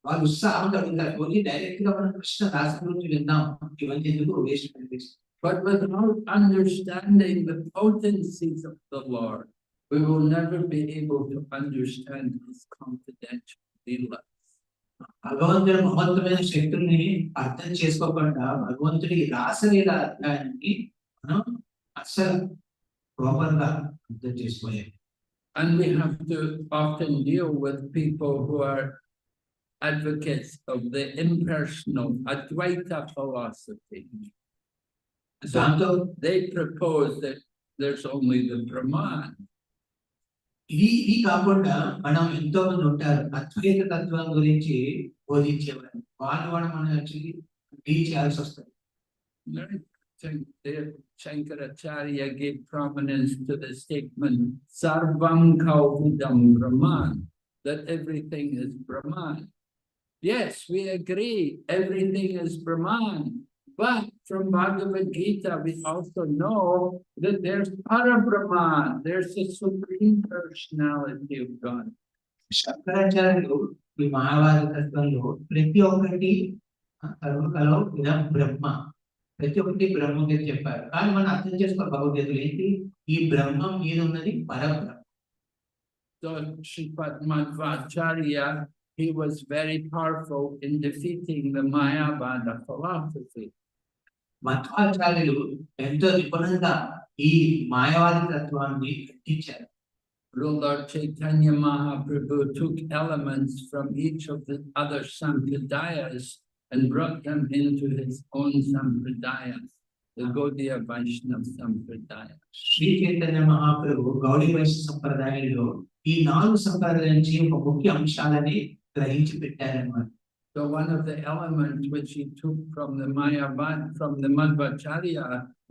వాళ్ళు ఉత్సాహంగా అడుగుతారు, ప్రభుజీ డైరెక్ట్ గా మనం కృష్ణ రాస గురించి విందాం, ఇవన్నీ ఎందుకు waste. But without understanding the potencies of the Lord, we will never be able to understand his confidential leelas. భగవంతుడి మహత్తమైన శక్తుల్ని అర్థం చేసుకోకుండా భగవంతుడి రాసలీల అధ్యాయాన్ని మనం అస్సలు ప్రాపర్ గా అర్థం చేసుకోలేము. And we have to often deal with people who are advocates of the impersonal Advaita philosophy. So they propose that there's only the Brahman. ఇది కాకుండా మనం ఎంతో మంది ఉంటారు అద్వైత తత్వం గురించి బోధించేవారు. వాళ్ళు మనం యాక్చువల్లీ డీల్ చేయాల్సి వస్తుంది. Shankaracharya gave prominence to the statement Sarvam Kalvidam Brahman, that everything is Brahman. Yes, we agree everything is Brahman, but from Bhagavad Gita we also know that there's Parabrahman, there's the Supreme Personality of God. శంకరాచార్యులు ఈ మాయావాద తత్వంలో ప్రతి ఒక్కటి సర్వకలో ఇదం బ్రహ్మ, ప్రతి ఒక్కటి బ్రహ్మ అని చెప్పారు. కానీ మనం అర్థం చేసుకోవాలి భగవద్గీతలో ఏంటి ఈ బ్రహ్మం మీద ఉన్నది పరబ్రహ్మ. So Sripad Madhvacharya, he was very powerful in defeating the Mayavada philosophy. మధ్వాచార్యులు ఎంతో నిపుణంగా ఈ మాయావాద తత్వాన్ని ఖండించారు. Lord Chaitanya Mahaprabhu took elements from each of the other sampradayas and brought them into his own sampradaya, the Gaudiya Vaishnava Sampradaya. Shri Chaitanya Mahaprabhu గౌడీ వైష్ణవ సంప్రదాయంలో ఈ 4 సంప్రదాయాల నుంచి ఒక ముఖ్య అంశాలని గ్రహించి పెట్టారన్నమాట. So one of the elements which he took from the Mayavada, from the Madhvacharya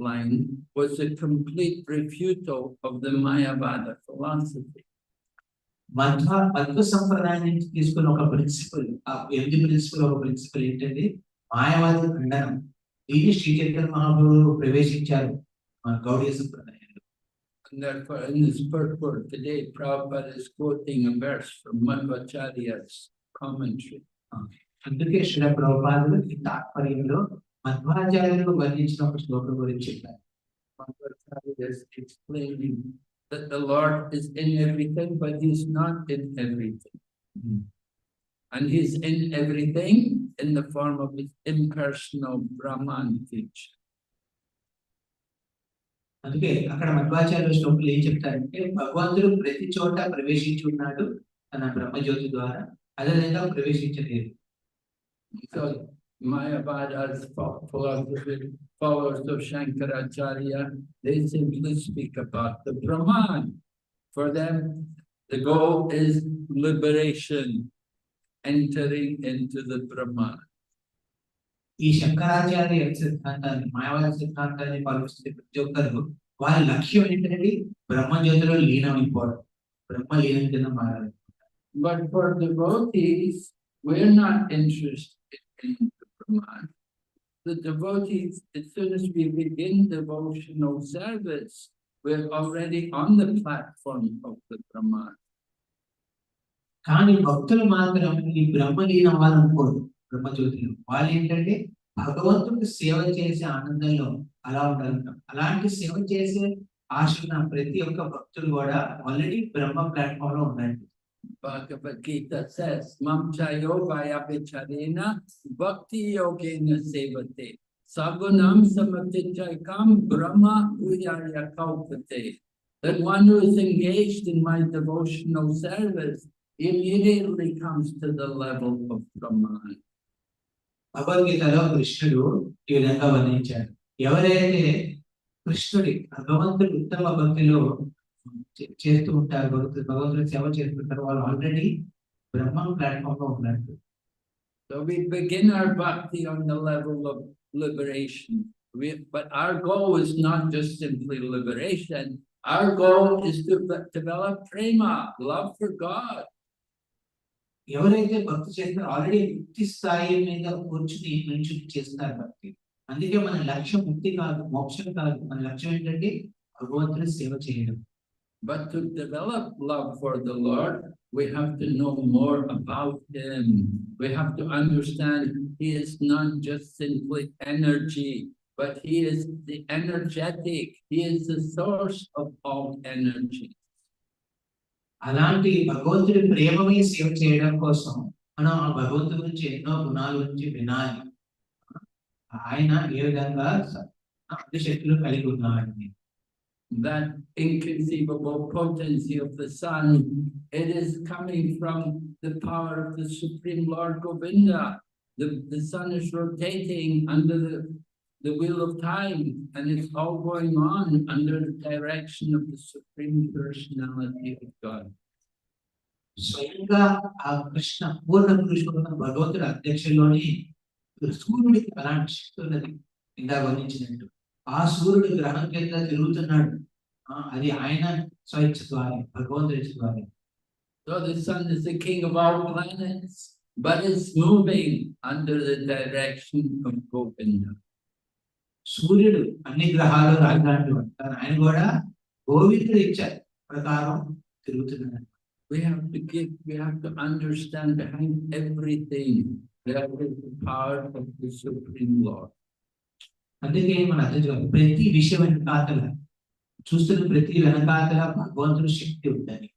line, was a complete refutal of the Mayavada philosophy. Madhva సంప్రదాయం నుంచి తీసుకున్న ఒక ప్రిన్సిపల్, ఆ 8 ప్రిన్సిపల్ ఒక ప్రిన్సిపల్ ఏంటంటే మాయావాద ఖండనం. దీన్ని శ్రీ చైతన్య మహాప్రభు ప్రవేశించారు గౌడీయ సంప్రదాయంలో. And therefore, in this purport today, Prabhupada is quoting a verse from Madhvacharya's commentary. అందుకే శ్రీల ప్రభుపాదులు ఈ తాత్పర్యంలో మధ్వాచార్యులు వర్ణించిన ఒక శ్లోకం గురించి చెప్పారు. Madhvacharya is explaining that the Lord is in everything, but he's not in everything. And he's in everything in the form of his impersonal Brahman feature. అందుకే అక్కడ మధ్వాచార్యుల శ్లోకంలో ఏం చెప్తారంటే భగవంతుడు ప్రతి చోట ప్రవేశించి ఉన్నాడు తన బ్రహ్మజ్యోతి ద్వారా, అదేవిధంగా ప్రవేశించలేదు. So Mayavada's followers of Shankaracharya, they simply speak about the Brahman. For them, the goal is liberation, entering into the Brahman. ఈ శంకరాచార్య సిద్ధాంతాన్ని మాయావాద సిద్ధాంతాన్ని పాలించే ప్రతి ఒక్కరు వారి లక్ష్యం ఏంటంటే బ్రహ్మజ్యోతిలో లీనమైపోవడం, బ్రహ్మ లీనం కింద మారాలి. But for devotees, we're not interested in the Brahman. The devotees, as soon as we begin devotional service, we're already on the platform of the Brahman. కానీ భక్తులు మాత్రం ఈ బ్రహ్మ లీనం అవ్వాలనుకోరు. బ్రహ్మజ్యోతిలో వాళ్ళు ఏంటంటే భగవంతుడికి సేవ చేసే ఆనందంలో అలా ఉండాలంటాం. అలాంటి సేవ చేసే ఆశ ఉన్న ప్రతి ఒక్క భక్తులు కూడా ఆల్రెడీ బ్రహ్మ ప్లాట్ఫామ్ లో ఉండండి. Bhagavad Gita says, Mam chayo vaya vicharena bhakti yogena sevate sagunam samatichaikam brahma uyaya kaupate. That one who is engaged in my devotional service immediately comes to the level of Brahman. భగవద్గీతలో కృష్ణుడు ఈ విధంగా వర్ణించాడు. ఎవరైతే కృష్ణుడి భగవంతుడి ఉత్తమ భక్తిలో చేస్తూ ఉంటారు, భగవంతుడి సేవ చేస్తుంటారు, వాళ్ళు ఆల్రెడీ బ్రహ్మ ప్లాట్ఫామ్ లో ఉన్నారు. So we begin our bhakti on the level of liberation. But our goal is not just simply liberation. Our goal is to develop prema, love for God. ఎవరైతే భక్తి చేస్తారో ఆల్రెడీ ముక్తి స్థాయి మీద కూర్చుని నుంచి చేస్తారు భక్తి. అందుకే మన లక్ష్యం ముక్తి కాదు, మోక్షం కాదు. మన లక్ష్యం ఏంటంటే భగవంతుని సేవ చేయడం. But to develop love for the Lord, we have to know more about him. We have to understand he is not just simply energy, but he is the energetic. He is the source of all energy. అలాంటి భగవంతుడి ప్రేమమే సేవ చేయడం కోసం మనం ఆ భగవంతుడి గురించి ఎన్నో గుణాల గురించి వినాలి. ఆయన ఏ విధంగా అన్ని శక్తులు కలిగి ఉన్నాడని. That inconceivable potency of the sun, it is coming from the power of the Supreme Lord Govinda. The sun is rotating under the wheel of time, and it's all going on under the direction of the Supreme Personality of God. స్వయంగా ఆ కృష్ణ పూర్ణ పురుషోత్తమ భగవంతుడి అధ్యక్షుల్లోని సూర్యుడికి అలాంటి శక్తి ఉన్నది. ఇంకా వర్ణించినట్టు ఆ సూర్యుడు గ్రహం కింద తిరుగుతున్నాడు. అది ఆయన స్వచ్ఛ ద్వారా, భగవంతుడి ద్వారా. So the sun is the king of all planets, but it's moving under the direction of Govinda. సూర్యుడు అన్ని గ్రహాలు రాజధానులు అంటారు, ఆయన కూడా గోవిందుడు ఇచ్చారు ప్రకారం తిరుగుతున్నాడు. We have to understand behind everything there is the power of the Supreme Lord. అందుకే మన అర్థం చేసుకోవాలి, ప్రతి విషయం వెనకాతల చూస్తున్న ప్రతి వెనకాతల భగవంతుడి శక్తి ఉందని.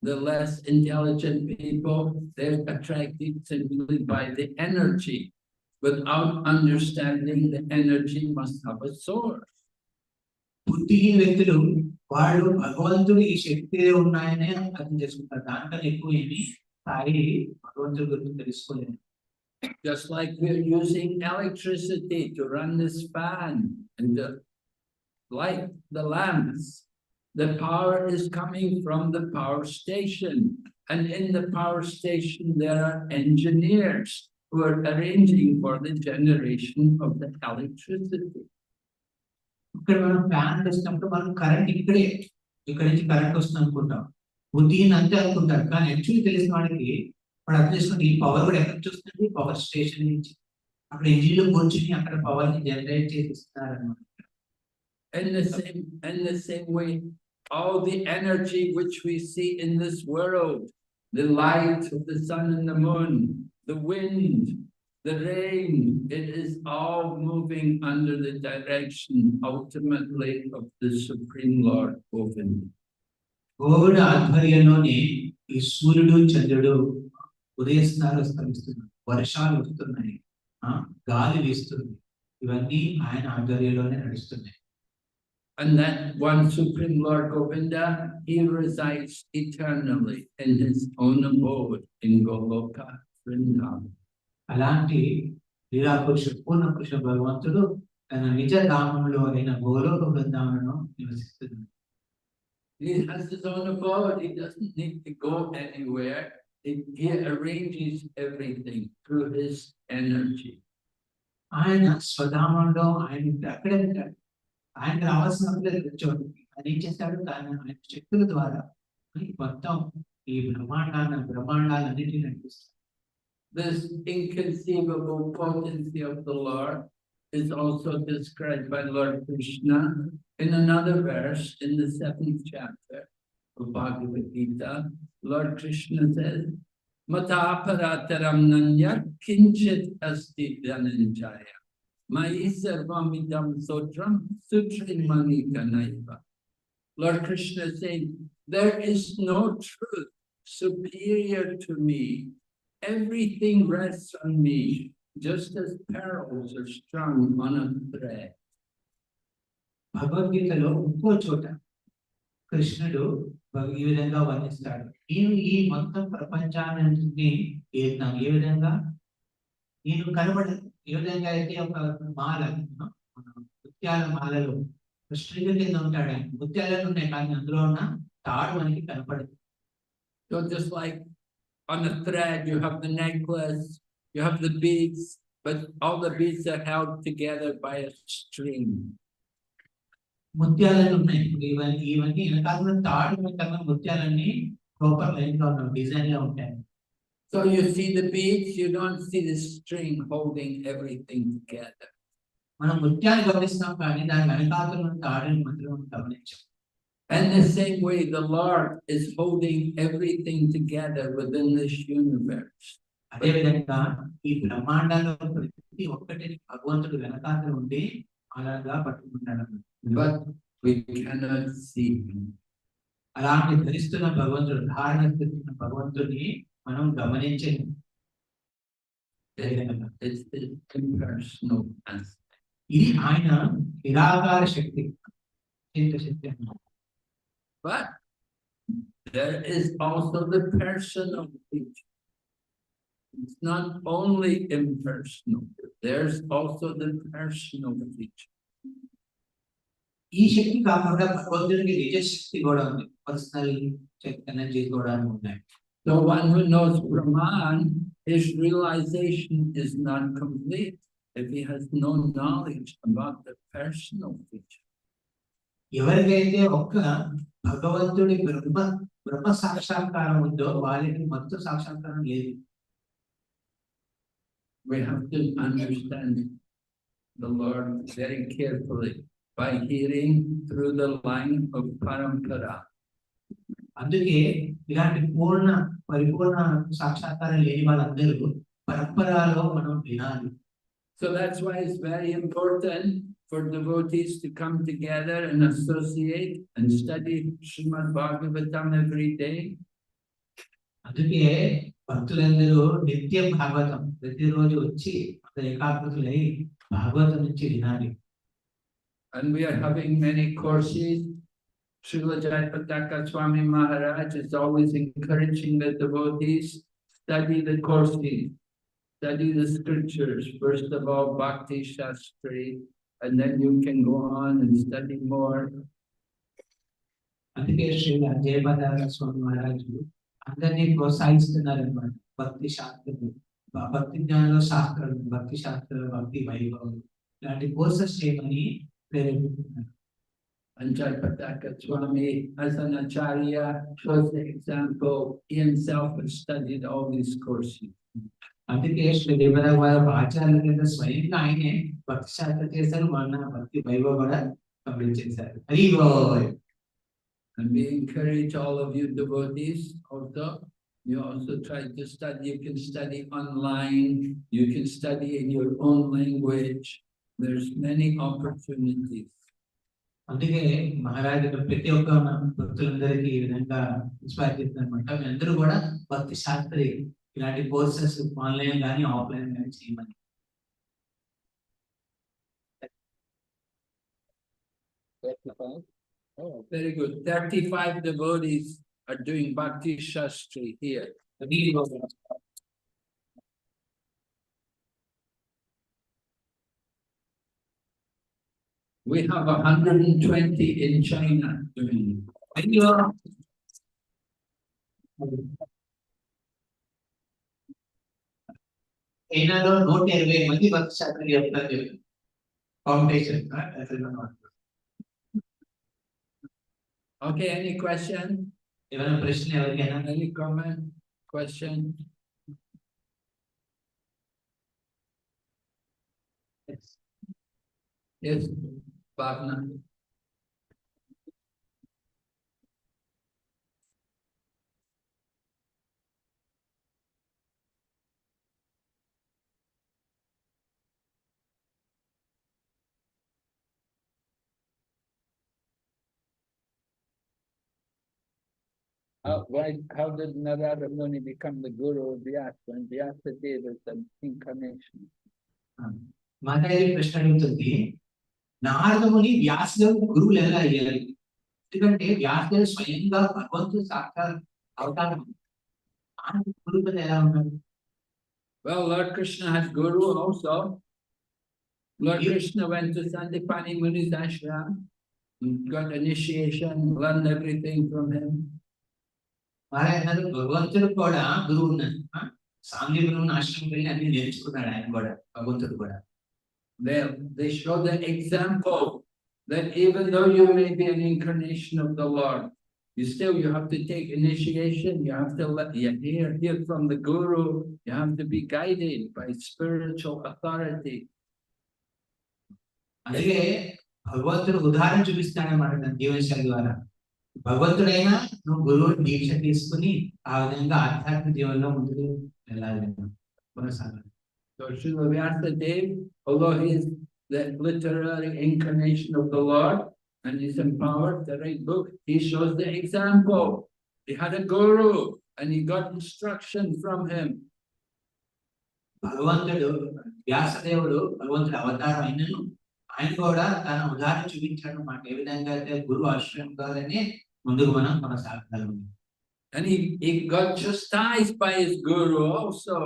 The less intelligent people, they're attracted simply by the energy. Without understanding the energy must have a source. బుద్ధిహీన వ్యక్తులు వాళ్ళు భగవంతుడి ఈ శక్తి ఉన్నాయని అర్థం చేసుకుంటారు, దాంట్లో ఎక్కువ ఏమి స్థాయి భగవంతుడి గురించి తెలుసుకోలేదు. Just like we're using electricity to run this fan and to light the lamps, the power is coming from the power station, and in the power station there are engineers who are arranging for the generation of the electricity. ఇక్కడ మనం fan వేసినప్పుడు మనం current ఇక్కడ నుంచి current వస్తుంది అనుకుంటాం, బుద్ధిని అంతే అనుకుంటారు. కానీ యాక్చువల్లీ తెలిసిన వాడికి వాడు అర్థం చేసుకుంటే ఈ పవర్ కూడా ఎక్కడి నుంచి వస్తుంది, పవర్ స్టేషన్ నుంచి. అక్కడ ఇంజిన్లో కూర్చుని అక్కడ పవర్ ని జనరేట్ చేసి ఇస్తున్నారు అన్నమాట. In the same way, all the energy which we see in this world, the light of the sun and the moon, the wind, the rain, it is all moving under the direction ultimately of the Supreme Lord Govinda. గోవుడు ఆధ్వర్యంలోనే ఈ సూర్యుడు చంద్రుడు ఉదయిస్తున్నారు, అస్తమిస్తున్నారు, వర్షాలు వస్తున్నాయి, గాలి వీస్తుంది, ఇవన్నీ ఆయన ఆధ్వర్యంలోనే నడుస్తున్నాయి. And that one Supreme Lord Govinda, he resides eternally in his own abode in Goloka, Vrindavan. అలాంటి లీలా పురుషుడు, పూర్ణ పురుష భగవంతుడు తన నిజ ధామంలో అయిన గోలోక బృందావనంలో నివసిస్తున్నాడు. He has his own abode. He doesn't need to go anywhere. He arranges everything through his energy. ఆయన స్వధామంలో ఆయన అక్కడే ఉంటాడు. ఆయన రావాల్సినప్పుడే కూర్చోండి. ఆయన ఏం చేస్తాడు, ఆయన శక్తుల ద్వారా మొత్తం ఈ బ్రహ్మాండాలన్నిటిని నడిపిస్తాడు. This inconceivable potency of the Lord is also described by Lord Krishna in another verse in the 7th chapter of Bhagavad Gita. Lord Krishna says, Mata parataram nanyat kinchit asti dhananjaya mayi sarvamidam sotram sutrimani kanaiva. Lord Krishna is saying, there is no truth superior to me. Everything rests on me, just as pearls are strung on a thread. భగవద్గీతలో ఇంకో చోట కృష్ణుడు ఈ విధంగా వర్ణిస్తాడు, నేను ఈ మొత్తం ప్రపంచాన్ని ఏ విధంగా నేను కనబడదు. ఏ విధంగా అయితే ఒక మాల, ముత్యాల మాలలో కృష్ణుడి కింద ఉంటాడు, ఆయన ముత్యాలను ఉన్నాయి కానీ అందులో ఉన్న తాడు మనకి కనపడదు. So just like on the thread, you have the necklace, you have the beads, but all the beads are held together by a string. ముత్యాలను ఉన్నాయి, ఇవన్నీ వెనకాల తాడు కన్నా ముత్యాలన్నీ ప్రాపర్ లైన్ గా ఉన్నాయి, డిజైన్ గా ఉంటాయి. So you see the beads, you don't see the string holding everything together. మనం ముత్యాలు గమనిస్తాం కానీ దాని వెనకాల తాడుని మాత్రం గమనించాం. And the same way, the Lord is holding everything together within this universe. అదే విధంగా ఈ బ్రహ్మాండాల్లో ప్రతి ఒక్కటిని భగవంతుడు వెనకాల ఉండి అలాగా పట్టుకుంటాడు. But we cannot see him. అలాంటి ధరిస్తున్న భగవంతుడు, ధారణ చేస్తున్న భగవంతుడిని మనం గమనించండి. It's the impersonal aspect. ఇది ఆయన నిరాకార శక్తి, అత్యంత శక్తి అన్నమాట. But there is also the personal feature. It's not only impersonal, there's also the personal feature. ఈ శక్తి కాకుండా భగవంతుడికి నిజ శక్తి కూడా ఉంది, పర్సనల్ శక్తి ఎనర్జీ కూడా ఉన్నాయి. The one who knows Brahman, his realization is not complete if he has no knowledge about the personal feature. ఎవరికైతే ఒక్క భగవంతుడి బ్రహ్మ సాక్షాత్కారం ఉందో వాళ్ళకి మొత్తం సాక్షాత్కారం లేదు. We have to understand the Lord very carefully by hearing through the line of parampara. అందుకే ఇలాంటి పరిపూర్ణ సాక్షాత్కారం లేని వాళ్ళందరూ పరంపరలో మనం వినాలి. So that's why it's very important for devotees to come together and associate and study Srimad Bhagavatam every day. అందుకే భక్తులందరూ నిత్యం భాగవతం ప్రతిరోజు వచ్చి ఏకాగ్రతులై భాగవతం నుంచి వినాలి. And we are having many courses. Srila Jayapataka Swami Maharaj is always encouraging the devotees, study the courses, study the scriptures. First of all, Bhakti Shastri, and then you can go on and study more. అందుకే శ్రీల జయపతాక స్వామి మహారాజు అందరినీ ప్రోత్సహిస్తున్నారు అన్నమాట. భక్తి శాస్త్రం, భక్తి జ్ఞానంలో శాస్త్రం, భక్తి శాస్త్రం, భక్తి వైభవం ఇలాంటి కోర్సెస్ చేయమని ప్రేరేపిస్తున్నారు. And Jayapataka Swami, as an acharya, shows the example. He himself has studied all these courses. అందుకే శ్రీ దేవరావు వారి ఆచార్యుల కింద స్వయంగా ఆయనే భక్తి శాస్త్రం చేశారు, మన భక్తి వైభవం కూడా కంప్లీట్ చేశారు. And we encourage all of you devotees also. You also try to study. You can study online. You can study in your own language. There's many opportunities. అందుకే మహారాజు ప్రతి ఒక్క భక్తులందరికీ ఈ విధంగా ఇన్స్పైర్ చేస్తారనమాట. అందరూ కూడా భక్తి శాస్త్రి ఇలాంటి కోర్సెస్ ఆన్లైన్ కానీ ఆఫ్లైన్ కానీ చేయమని. Oh, very good. 35 devotees are doing Bhakti Shastri here. We have 120 in China doing it. చైనాలో 120 మంది భక్తి శాస్త్రి చెప్తారు కాంపిటీషన్. Okay, any question? ఏమైనా ప్రశ్న ఎవరికైనా? Any comment? Question? Yes, Bhavna. How did Narada Muni become the guru of Vyasa? And Vyasa Deva is an incarnation. Mataji ప్రశ్న అడుగుతుంది, నారదముని వ్యాసదేవుడు గురువులు ఎలా అయ్యారు? ఎందుకంటే వ్యాసదేవుడు స్వయంగా భగవంతుడు సాక్షాత్ అవతారం, గురువులు ఎలా ఉన్నారు? Well, Lord Krishna has guru also. Lord Krishna went to Sandipani Muni's ashram, got initiation, learned everything from him. భగవంతుడు కూడా గురువు ఉన్నారు. సాంఘ్య గురువుని ఆశ్రమం వెళ్ళి అన్ని నేర్చుకున్నాడు ఆయన కూడా, భగవంతుడు కూడా. They show the example that even though you may be an incarnation of the Lord, you have to take initiation. You have to hear from the guru. You have to be guided by spiritual authority. అలాగే భగవంతుడు ఉదాహరణ చూపిస్తాడన్నమాట తన జీవనశైలి ద్వారా. భగవంతుడైనా నువ్వు గురువు దీక్ష తీసుకుని ఆ విధంగా ఆధ్యాత్మిక జీవనంలో ముందుకు వెళ్ళాలి, కొనసాగాలి. So Srila Vyasadeva, although he is the literary incarnation of the Lord, and he's empowered to write books. He shows the example. He had a guru and he got instruction from him. భగవంతుడు వ్యాసదేవుడు భగవంతుడు అవతారం అయినను ఆయన కూడా తన ఉదాహరణ చూపించాడు అన్నమాట. ఏ విధంగా అయితే గురువు ఆశ్రయం ద్వారానే ముందుకు మనం కొనసాగగలం. And he got chastised by his guru also.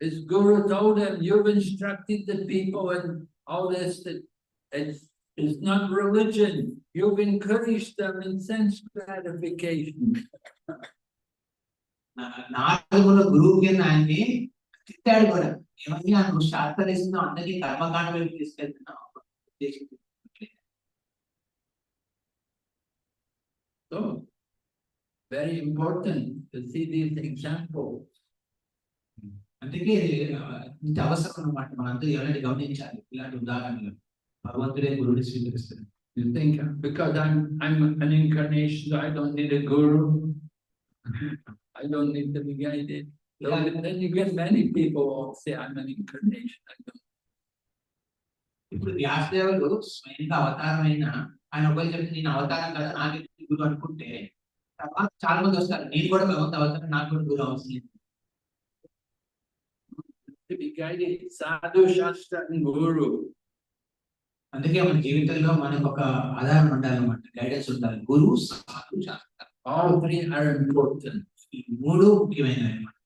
His guru told him, you've instructed the people and all this, that it's not religion. You've encouraged them in sense gratification. నాలుగుల గురువు కింద ఆయన్ని తిట్టాడు కూడా. ఏమని నువ్వు శాస్త్రం ఇస్తున్నావు, అందరినీ కర్మకాండ వైపు తీసుకెళ్తున్నావు. So very important to see these examples. అందుకే ఇంత అవసరం అన్నమాట. మనంతా ఎవరైనా గమనించాలి ఇలాంటి ఉదాహరణలు. భగవంతుడే గురువుని స్వీకరిస్తారు. You think because I'm an incarnation, I don't need a guru. I don't need to be guided. So then you get many people who say I'm an incarnation. I don't. ఇప్పుడు వ్యాసదేవుడు స్వయంగా అవతారం అయినా ఆయన ఒకవేళ చెప్తే నేను అవతారం కదా నాకే గురువు అనుకుంటే తర్వాత చాలా మంది వస్తారు, నేను కూడా భగవంతు అవతారం, నాకు కూడా గురువు అవసరం లేదు. To be guided, sadhu, shastra, and guru. అందుకే మన జీవితంలో మనకు ఒక ఆధారం ఉండాలన్నమాట, గైడెన్స్ ఉండాలి. గురువు, సాధు, శాస్త్ర. All three are important. ఈ మూడు ముఖ్యమైనవి అన్నమాట.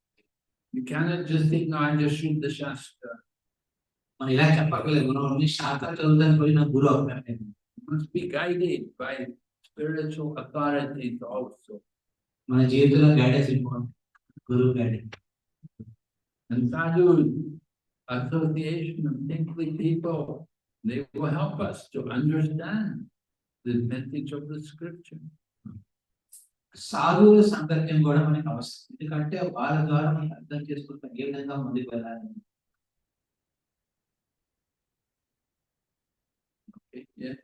You cannot just think, no, I just read the shastra. మనం ఇలా చెప్పగలేదు, మనం శాస్త్రం చదువుతాను పోయి నాకు గురువు అవుతారు. You must be guided by spiritual authorities also. మన జీవితంలో గైడెన్స్ ఇంపార్టెంట్, గురువు guidance. And sadhu, association of saintly people, they will help us to understand the message of the scripture. సాధువుల సాంగత్యం కూడా మనకి అవసరం, ఎందుకంటే వాళ్ళ ద్వారా మనం అర్థం చేసుకుంటాం ఏ విధంగా ముందుకు వెళ్ళాలని. Okay, yeah.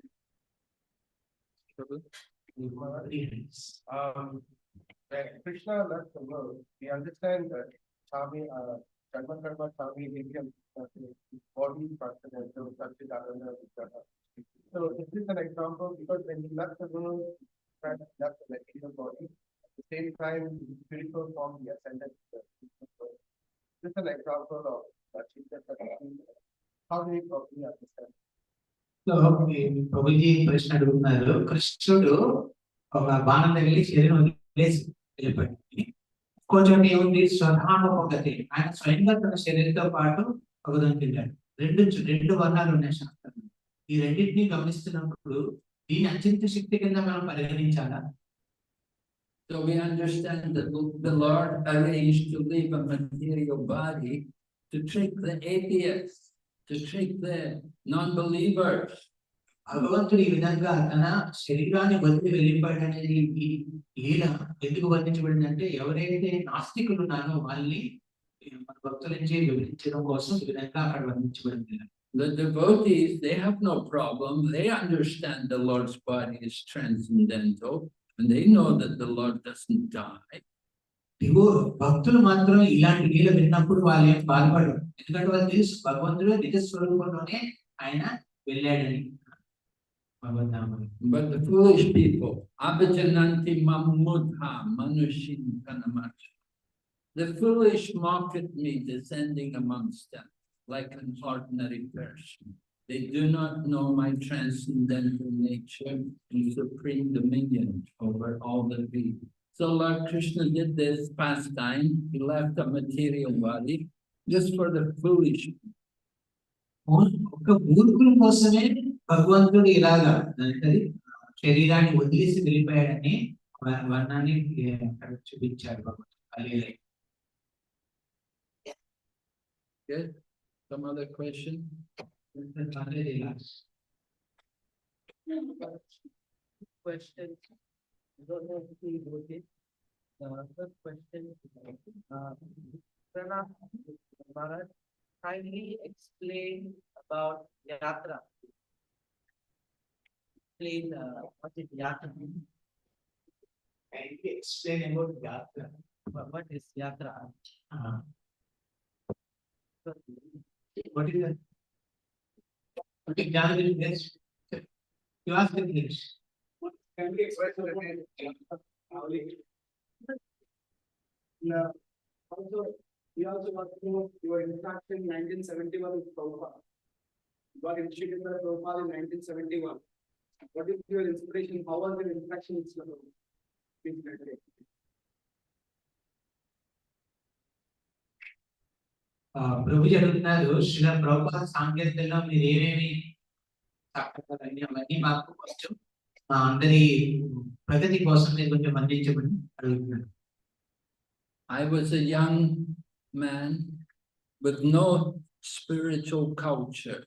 When Krishna left the world, we understand that Swami, Karma Karma Swami became body transcendent, so Satchidananda Vigraha. So this is an example because when he left the world, he left the material body. At the same time, in spiritual form, he ascended to the spiritual world. This is an example of Satchidananda. How do you properly understand? So Prabhuji ప్రశ్న అడుగుతున్నారు, కృష్ణుడు ఒక బాణం తగిలి శరీరం వదిలేసి వెళ్ళిపోయింది. కొంచెం ఏముంది స్వధానుభగతి, ఆయన స్వయంగా తన శరీరంతో పాటు ఒకదాన్ని తింటాడు. రెండు వర్ణాలు ఉన్నాయి శాస్త్రంలో. ఈ రెండింటినీ గమనిస్తున్నప్పుడు దీని అత్యంత శక్తి కింద మనం పరిగణించాలా? So we understand that the Lord arranged to leave a material body to trick the atheists, to trick the non-believers. భగవంతుడు ఈ విధంగా తన శరీరాన్ని వదిలి వెళ్ళిపోయాడు అనేది ఈ లీల ఎందుకు వర్ణించబడింది అంటే, ఎవరైతే నాస్తికులు ఉన్నారో వాళ్ళని మన భక్తుల నుంచి వివరించడం కోసం ఈ విధంగా అక్కడ వర్ణించబడింది. The devotees, they have no problem. They understand the Lord's body is transcendental and they know that the Lord doesn't die. భక్తులు మాత్రం ఇలాంటి లీల విన్నప్పుడు వాళ్ళు ఏం బాధపడరు, ఎందుకంటే వాళ్ళు తెలుసు భగవంతుడు నిజ స్వరూపంలోనే ఆయన వెళ్ళాడని. But the foolish people, abhijananti mamudha manushin kanamacha. The foolish mock at me descending amongst them like an ordinary person. They do not know my transcendental nature and supreme dominion over all the people. So Lord Krishna did this pastime. He left a material body just for the foolish. ఒక మూర్ఖుల కోసమే భగవంతుడు ఇలాగా శరీరాన్ని వదిలేసి వెళ్ళిపోయాడని వర్ణాన్ని చూపించాడు భగవంతుడు. Good. Some other question? Question. I don't know if we wrote it. First question. Pranav Maharaj, kindly explain about Yatra. Explain what is Yatra. Can you explain about Yatra? What is Yatra? What is that? What is Jnana? You ask the English. Can we express your again? Yeah. Also, we also got to know your introduction in 1971 with Prabhupada. You got initiated by Prabhupada in 1971. What is your inspiration? How was your interaction with Prabhupada? Please elaborate. ప్రభు చెప్తున్నారు శిల ప్రభుపాద సాంకేతికలో మీరు ఏమేమి సాక్షాత్కారాన్ని అవన్నీ మాకు కొంచెం అందరి ప్రగతి కోసం మీరు కొంచెం అందించమని అడుగుతున్నాను. I was a young man with no spiritual culture.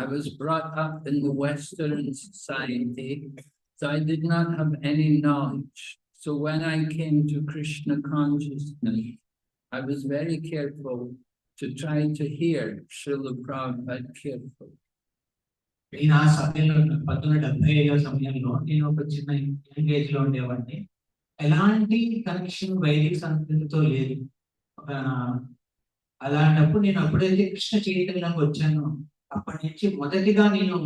I was brought up in the Western society, so I did not have any knowledge. So when I came to Krishna consciousness, I was very careful to try to hear Srila Prabhupada carefully. నేను ఆ సమయంలో 1975 సమయంలో నేను ఒక చిన్న engage లో ఉండేవాడిని. ఎలాంటి కనెక్షన్ వైదిక సంస్కృతితో లేదు. అలాంటప్పుడు నేను అప్పుడైతే కృష్ణ చైతన్యంలోకి వచ్చాను. అప్పటి నుంచి మొదటిగా నేను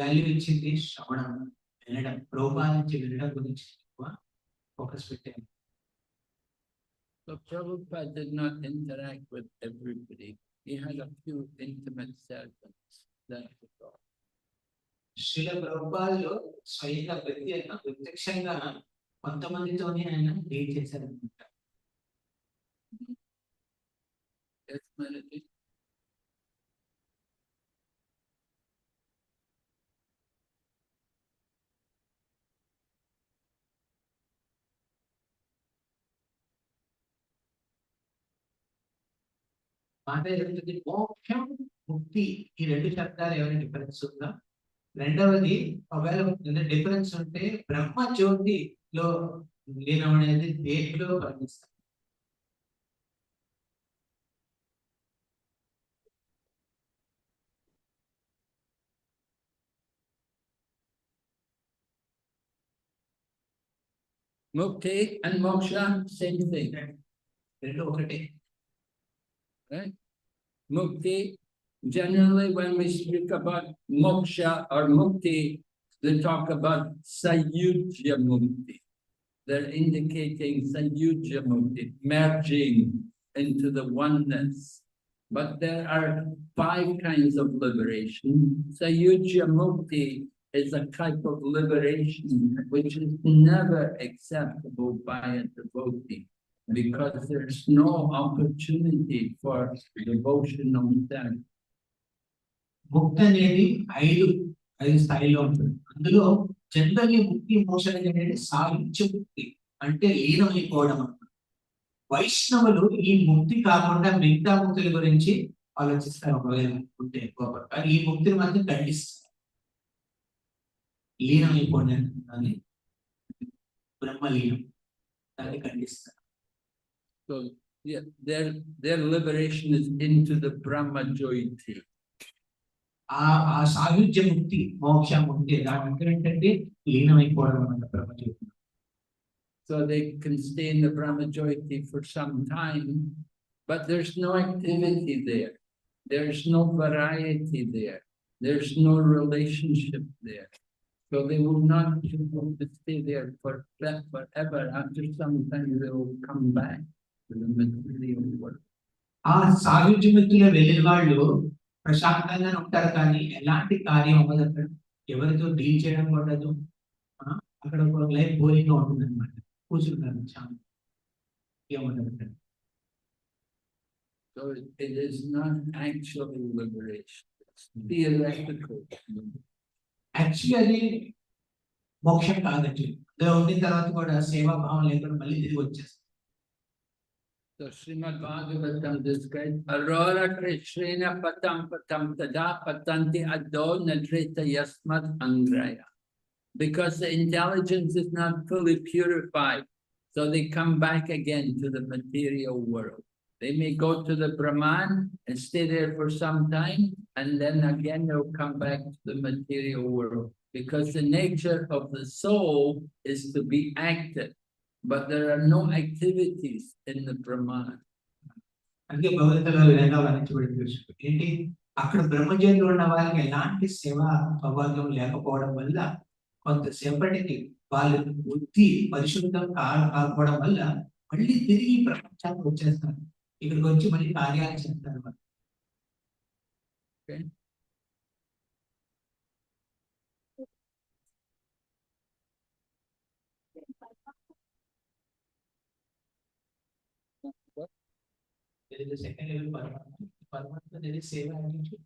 వాల్యూ ఇచ్చింది శ్రవణం, వినడం, ప్రభుపాద నుంచి వినడం గురించి ఎక్కువ ఫోకస్ పెట్టాను. So Prabhupada did not interact with everybody. He had a few intimate servants. That's all. Srila ప్రభుపాదలో స్వయంగా ప్రత్యక్షంగా కొంతమందితోనే ఆయన డీల్ చేశారనమాట. Yes, Melody. మాట జరుగుతుంది మోక్షం, ముక్తి ఈ రెండు శబ్దాలు ఏమైనా డిఫరెన్స్ ఉందా? రెండవది ఒకవేళ డిఫరెన్స్ ఉంటే బ్రహ్మ జ్యోతిలో లీనం అనేది దేంట్లో వర్ణిస్తారు? Mukti and moksha, same thing, రెండు ఒకటే. right? Mukti, generally when we speak about moksha or mukti, they talk about sayujya mukti. They're indicating sayujya mukti, merging into the oneness. But there are 5 kinds of liberation. Sayujya mukti is a type of liberation which is never acceptable by a devotee, because there's no opportunity for devotional self. ముక్తి అనేది ఐదు స్థాయిలో ఉంటుంది. అందులో generally ముక్తి మోక్షం అనేది సాయుజ్య ముక్తి అంటే లీనమైపోవడం అన్నమాట. వైష్ణవులు ఈ ముక్తి కాకుండా మిగతా ముక్తుల గురించి ఆలోచిస్తారు. ఒకవేళ ఉంటే కానీ ఈ ముక్తిని మాత్రం ఖండిస్తారు. లీనమైపోవడం అని బ్రహ్మలీనం దాన్ని ఖండిస్తారు. So yeah, their liberation is into the Brahma Jyoti. ఆ సాయుజ్య ముక్తి, మోక్ష ముక్తి దాని ఏంటంటే లీనమైపోవడం అన్నమాట Brahmajyoti. So they can stay in the Brahma Jyoti for some time, but there's no activity there. There's no variety there. There's no relationship there. So they will not be able to stay there forever. After some time, they will come back to the material world. ఆ సాయుజ్య ముక్తిలో వెళ్ళిన వాళ్ళు ప్రశాంతంగానే ఉంటారు, కానీ ఎలాంటి కార్యం అవ్వదు. అక్కడ ఎవరితో డీల్ చేయడం ఉండదు. అక్కడ ఒక లైఫ్ బోరింగ్ గా ఉంటుంది అనమాట. కూర్చుంటారు చాలా ఏముండదు. So it is not actually liberation. It's theoretical. Actually అది మోక్షం కాదండి. అందులో ఉండిన తర్వాత కూడా సేవాభావం లేకుండా మళ్ళీ తిరిగి వచ్చేస్తుంది. So Srimad Bhagavatam describes Aurora Krishrena Patam Patam Tada Patanti Addo Nadrita Yasmat Angraya. Because the intelligence is not fully purified, so they come back again to the material world. They may go to the Brahman and stay there for some time, and then again they'll come back to the material world. Because the nature of the soul is to be active, but there are no activities in the Brahman. అందుకే భగవద్గీతలో విధంగా వర్ణించబడింది ఏంటి, అక్కడ బ్రహ్మజ్యోతిలో ఉన్న వాళ్ళకి ఎలాంటి సేవా సౌభాగ్యం లేకపోవడం వల్ల కొంతసేపటికి వాళ్ళ బుద్ధి పరిశుద్ధం కాకపోవడం వల్ల మళ్ళీ తిరిగి ప్రపంచానికి వచ్చేస్తారు. ఇక్కడికి వచ్చి మళ్ళీ కార్యాలు చేస్తారు. Okay. There is a second level Paramatma. Paramatma, there is seva energy.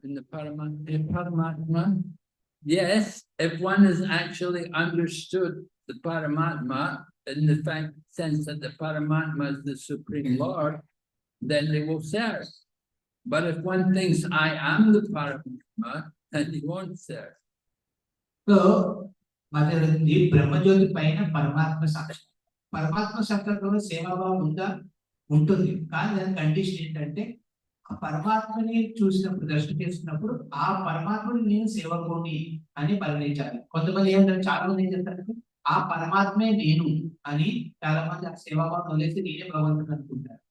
In the Paramatma, yes, if one has actually understood the Paramatma in the sense that the Paramatma is the Supreme Lord, then they will serve. But if one thinks I am the Paramatma, then he won't serve. So, ఈ బ్రహ్మజ్యోతి పైన పరమాత్మ సాక్షి. పరమాత్మ సాక్షాత్కారంలో సేవాభావం ఉందా? ఉంటుంది. కానీ దాని condition ఏంటంటే ఆ పరమాత్మని చూసినప్పుడు, దర్శనం చేసినప్పుడు ఆ పరమాత్మని నేను సేవకుని అని పరిగణించాలి. కొంతమంది ఏంటంటే చాలా మంది ఏం చెప్తారంటే ఆ పరమాత్మే నేను అని చాలా మంది ఆ సేవాభావం వదిలేసి నేనే భగవంతుడు అనుకుంటారు.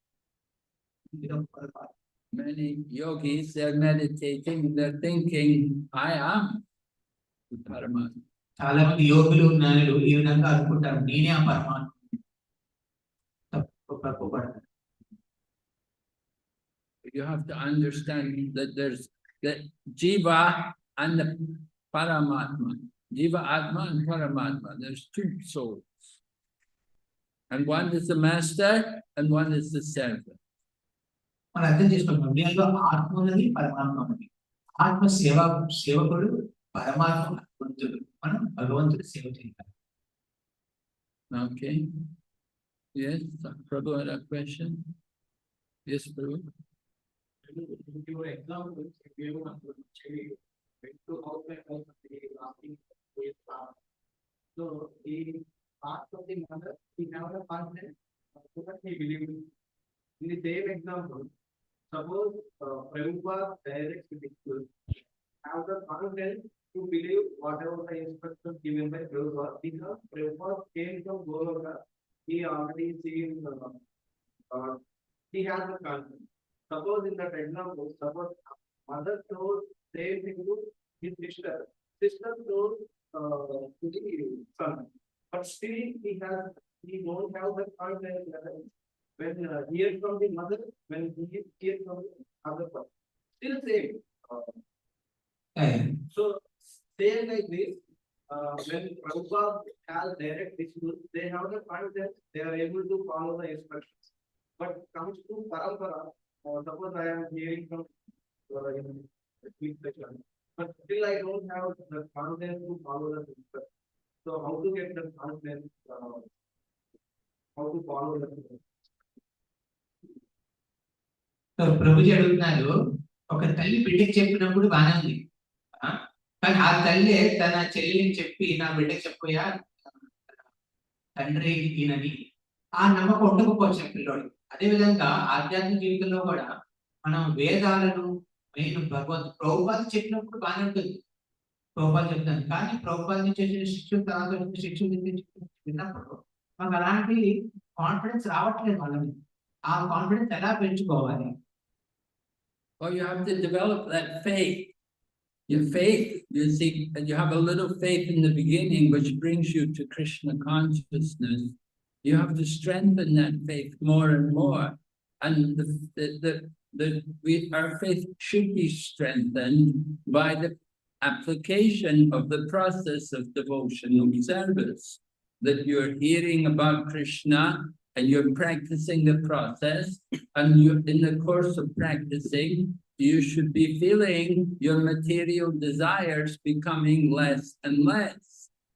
Many yogis, they're meditating, they're thinking, I am the Paramatma. చాలా మంది యోగులు జ్ఞానులు ఈ విధంగా అనుకుంటారు, నేనే ఆ పరమాత్మ. తప్పుపడతారు. You have to understand that there's the Jiva and the Paramatma. Jiva Atma and Paramatma. There's two souls. And one is the master and one is the servant. మనం అర్థం చేసుకుంటాం, దీనిలో ఆత్మ ఉన్నది, పరమాత్మ ఉన్నది. ఆత్మ సేవకుడు, పరమాత్మ భగవంతుడు. మనం భగవంతుడు సేవ చేయాలి. Okay. Yes, Prabhu had a question. Yes, Prabhu. Your example, if you want to outside of the asking so the part of the mother, he never confidence so that he believed. In the same example, suppose Prabhupada directs the people have the confidence to believe whatever the instructions given by Prabhupada, because Prabhupada came from Goloka, he already seen he has the confidence. Suppose in that example, suppose mother told same thing to his sister, sister told to the son, but still he don't have the confidence level when hear from the mother, when he hear from the other person, still same. So same like this, when Prabhupada has direct issues, they have the confidence, they are able to follow the instructions. But comes to parampara, suppose I am hearing from speech section, but still I don't have the confidence to follow the instructions. So how to get the confidence? How to follow the instructions? So Prabhuji అడుగుతున్నారు, ఒక తల్లి బిడ్డకి చెప్పినప్పుడు బాగానే ఉంది, కానీ ఆ తల్లి తన చెల్లికి చెప్పి నా బిడ్డకి చెప్పోయా తండ్రి ఈయనని, ఆ నమ్మకం ఉండకపోవచ్చు పిల్లోడు. అదేవిధంగా ఆధ్యాత్మిక జీవితంలో కూడా మనం వేదాలను మెయిన్ ప్రభుపాద చెప్పినప్పుడు బాగానే ఉంటుంది, ప్రభుపాద చెప్తాను, కానీ ప్రభుపాద నుంచి వచ్చిన శిక్షలు తర్వాత శిక్షలు విన్నప్పుడు మాకు అలాంటి కాన్ఫిడెన్స్ రావట్లేదు వాళ్ళని. ఆ కాన్ఫిడెన్స్ ఎలా పెంచుకోవాలి? Oh, you have to develop that faith. Your faith, you see, and you have a little faith in the beginning, which brings you to Krishna consciousness. You have to strengthen that faith more and more. And our faith should be strengthened by the application of the process of devotional service. That you're hearing about Krishna and you're practicing the process, and you, in the course of practicing, you should be feeling your material desires becoming less and less,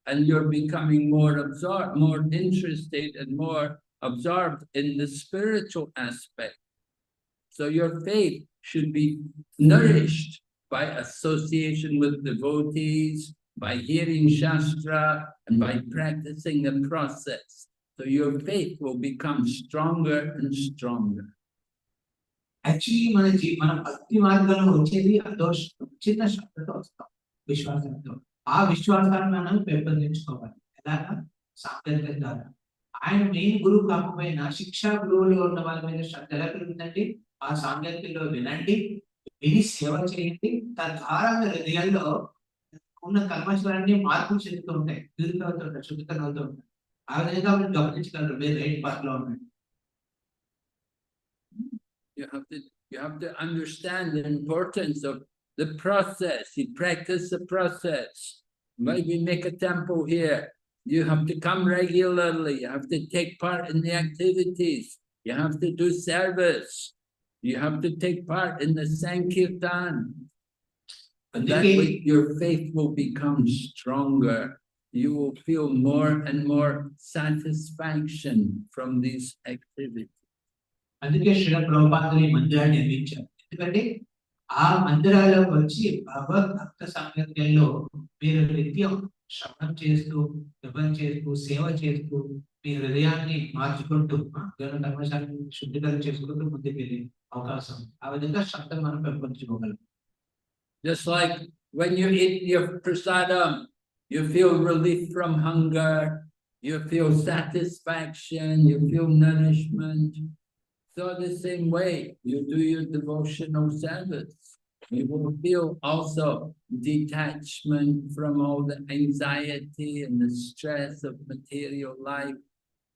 and you're becoming more absorbed, more interested and more absorbed in the spiritual aspect. So your faith should be nourished by association with devotees, by hearing Shastra, and by practicing the process. So your faith will become stronger and stronger. Actually మన భక్తి మార్గంలో వచ్చేది అదో చిన్న శ్రద్ధతో వస్తాం, విశ్వాసంతో. ఆ విశ్వాసాన్ని మనం పెంపొందించుకోవాలి. ఎలాగా? సాంకేతిక ద్వారా. ఆయన మెయిన్ గురువు కాకపోయినా శిక్షా గురువులో ఉన్న వాళ్ళ మీద శ్రద్ధ ఎలా పెరుగుతుందండి? ఆ సాంకేతికలో వినండి, ఇది సేవ చేయండి, తద్వారా మీ హృదయాల్లో ఉన్న కల్మషాలన్నీ మార్పులు చెందుతూ ఉంటాయి, తీరుతూ ఉంటాయి, శుద్ధతనం అవుతూ ఉంటాయి. ఆ విధంగా మీరు గమనించగలరు మీరు రైట్ పాత్ లో ఉన్నాయి. You have to understand the importance of the process. You practice the process. Maybe make a temple here. You have to come regularly. You have to take part in the activities. You have to do service. You have to take part in the Sankirtan. And that way your faith will become stronger. You will feel more and more satisfaction from these activities. అందుకే శ్రీల ప్రభుపాదులు ఈ మందిరాన్ని నిర్మించారు. ఎందుకంటే ఆ మందిరాలకు వచ్చి భగవద్ భక్త సాంగత్యంలో మీరు నిత్యం శ్రవణం చేస్తూ, జపం చేస్తూ, సేవ చేస్తూ, మీ హృదయాన్ని మార్చుకుంటూ, కర్మశాలను శుద్ధికరణ చేసుకుంటూ ముందుకు వెళ్ళే అవకాశం. ఆ విధంగా శబ్దం మనం పెంపొందించుకోగలం. Just like when you eat your prasadam, you feel relief from hunger, you feel satisfaction, you feel nourishment. So the same way, you do your devotional service, you will feel also detachment from all the anxiety and the stress of material life,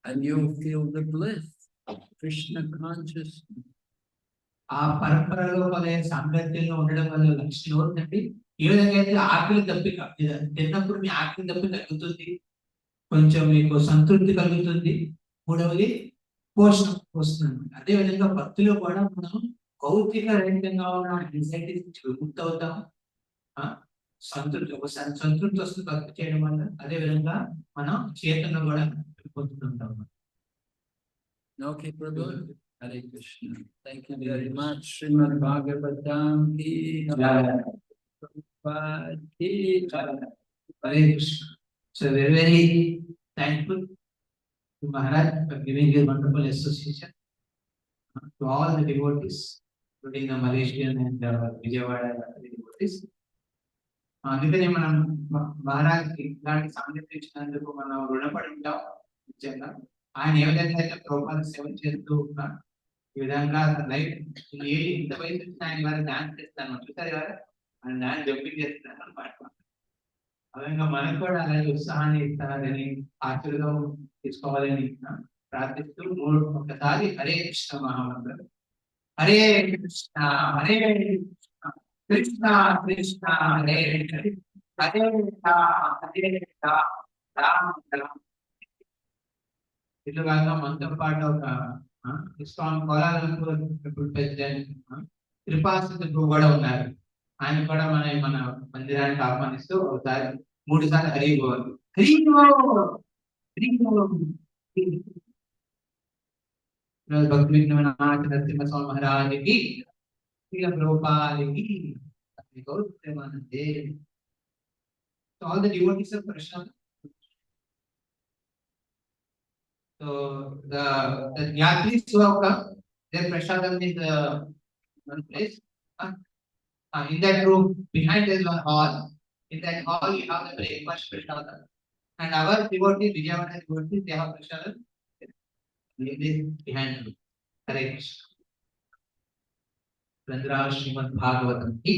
and you'll feel the bliss of Krishna consciousness. ఆ పరంపరలో వలె సాంగత్యంలో ఉండడం వల్ల లక్ష్యం ఏంటంటే, ఏ విధంగా అయితే ఆకలి దప్పిక తిన్నప్పుడు మీ ఆకలి దప్పిక తగ్గుతుంది, కొంచెం మీకు సంతృప్తి కలుగుతుంది, మూడవది పోషణ వస్తుంది. అదే విధంగా భక్తిలో కూడా మనం భౌతిక రహితంగా ఉన్న యాంగ్జైటీ నుంచి విముక్తి అవుతాం. సంతృప్తి వస్తుంది భక్తి చేయడం వల్ల. అదే విధంగా మనం చేతన కూడా పొందుతుంటాం. Okay, Prabhu. Hare Krishna. Thank you very much. Srimad Bhagavatam ki Prabhupada ki Hare Krishna. So very, very thankful to Maharaj for giving this wonderful association, to all the devotees, including the Malaysian and Vijayawada devotees. అందుకనే మనం మహారాజ్కి ఇలాంటి సాంగత్యం ఇచ్చినందుకు మనం రుణపడి ఉంటాం. నిజంగా ఆయన ఏ విధంగా అయితే ప్రభుపాద సేవ చేస్తూ ఉన్నాడు, ఈ విధంగా లైఫ్ ఇంత వయసు వచ్చిన ఆయన వారు డాన్స్ చేస్తాను చూసారు కదా, ఆయన డాన్స్ జంపింగ్ చేస్తున్నారు అనమాట. ఆ విధంగా మనకు కూడా అలాగే ఉత్సాహాన్ని ఇస్తారని, ఆశీర్వాదం తీసుకోవాలని ప్రార్థిస్తూ ఒకసారి హరే కృష్ణ మహామంత్రం. హరే కృష్ణ హరే కృష్ణ కృష్ణ హరే హరే, హరే హరే ఇట్లా కాక మనతో పాటు ఒక ఇస్కాన్ కోలాలంపూర్ ప్రెసిడెంట్ కృపాసత్ కూడా ఉన్నారు. ఆయన కూడా మన మందిరానికి ఆహ్వానిస్తూ ఒకసారి 3 సార్లు హరి బోల్ హరి బోల్ హరి బోల్. భక్తి విఘ్ననాథ నరసింహస్వామి మహారాజుకి, Srila ప్రభుపాదికి, all the devotees of Krishna. So the yatris who have come, their prasadam is one place. In that room behind there is one hall. In that hall you have the breakfast prasadam. And our devotees, Vijayawada devotees, they have prasadam behind me. Hare Krishna. Randra Srimad Bhagavatam ki.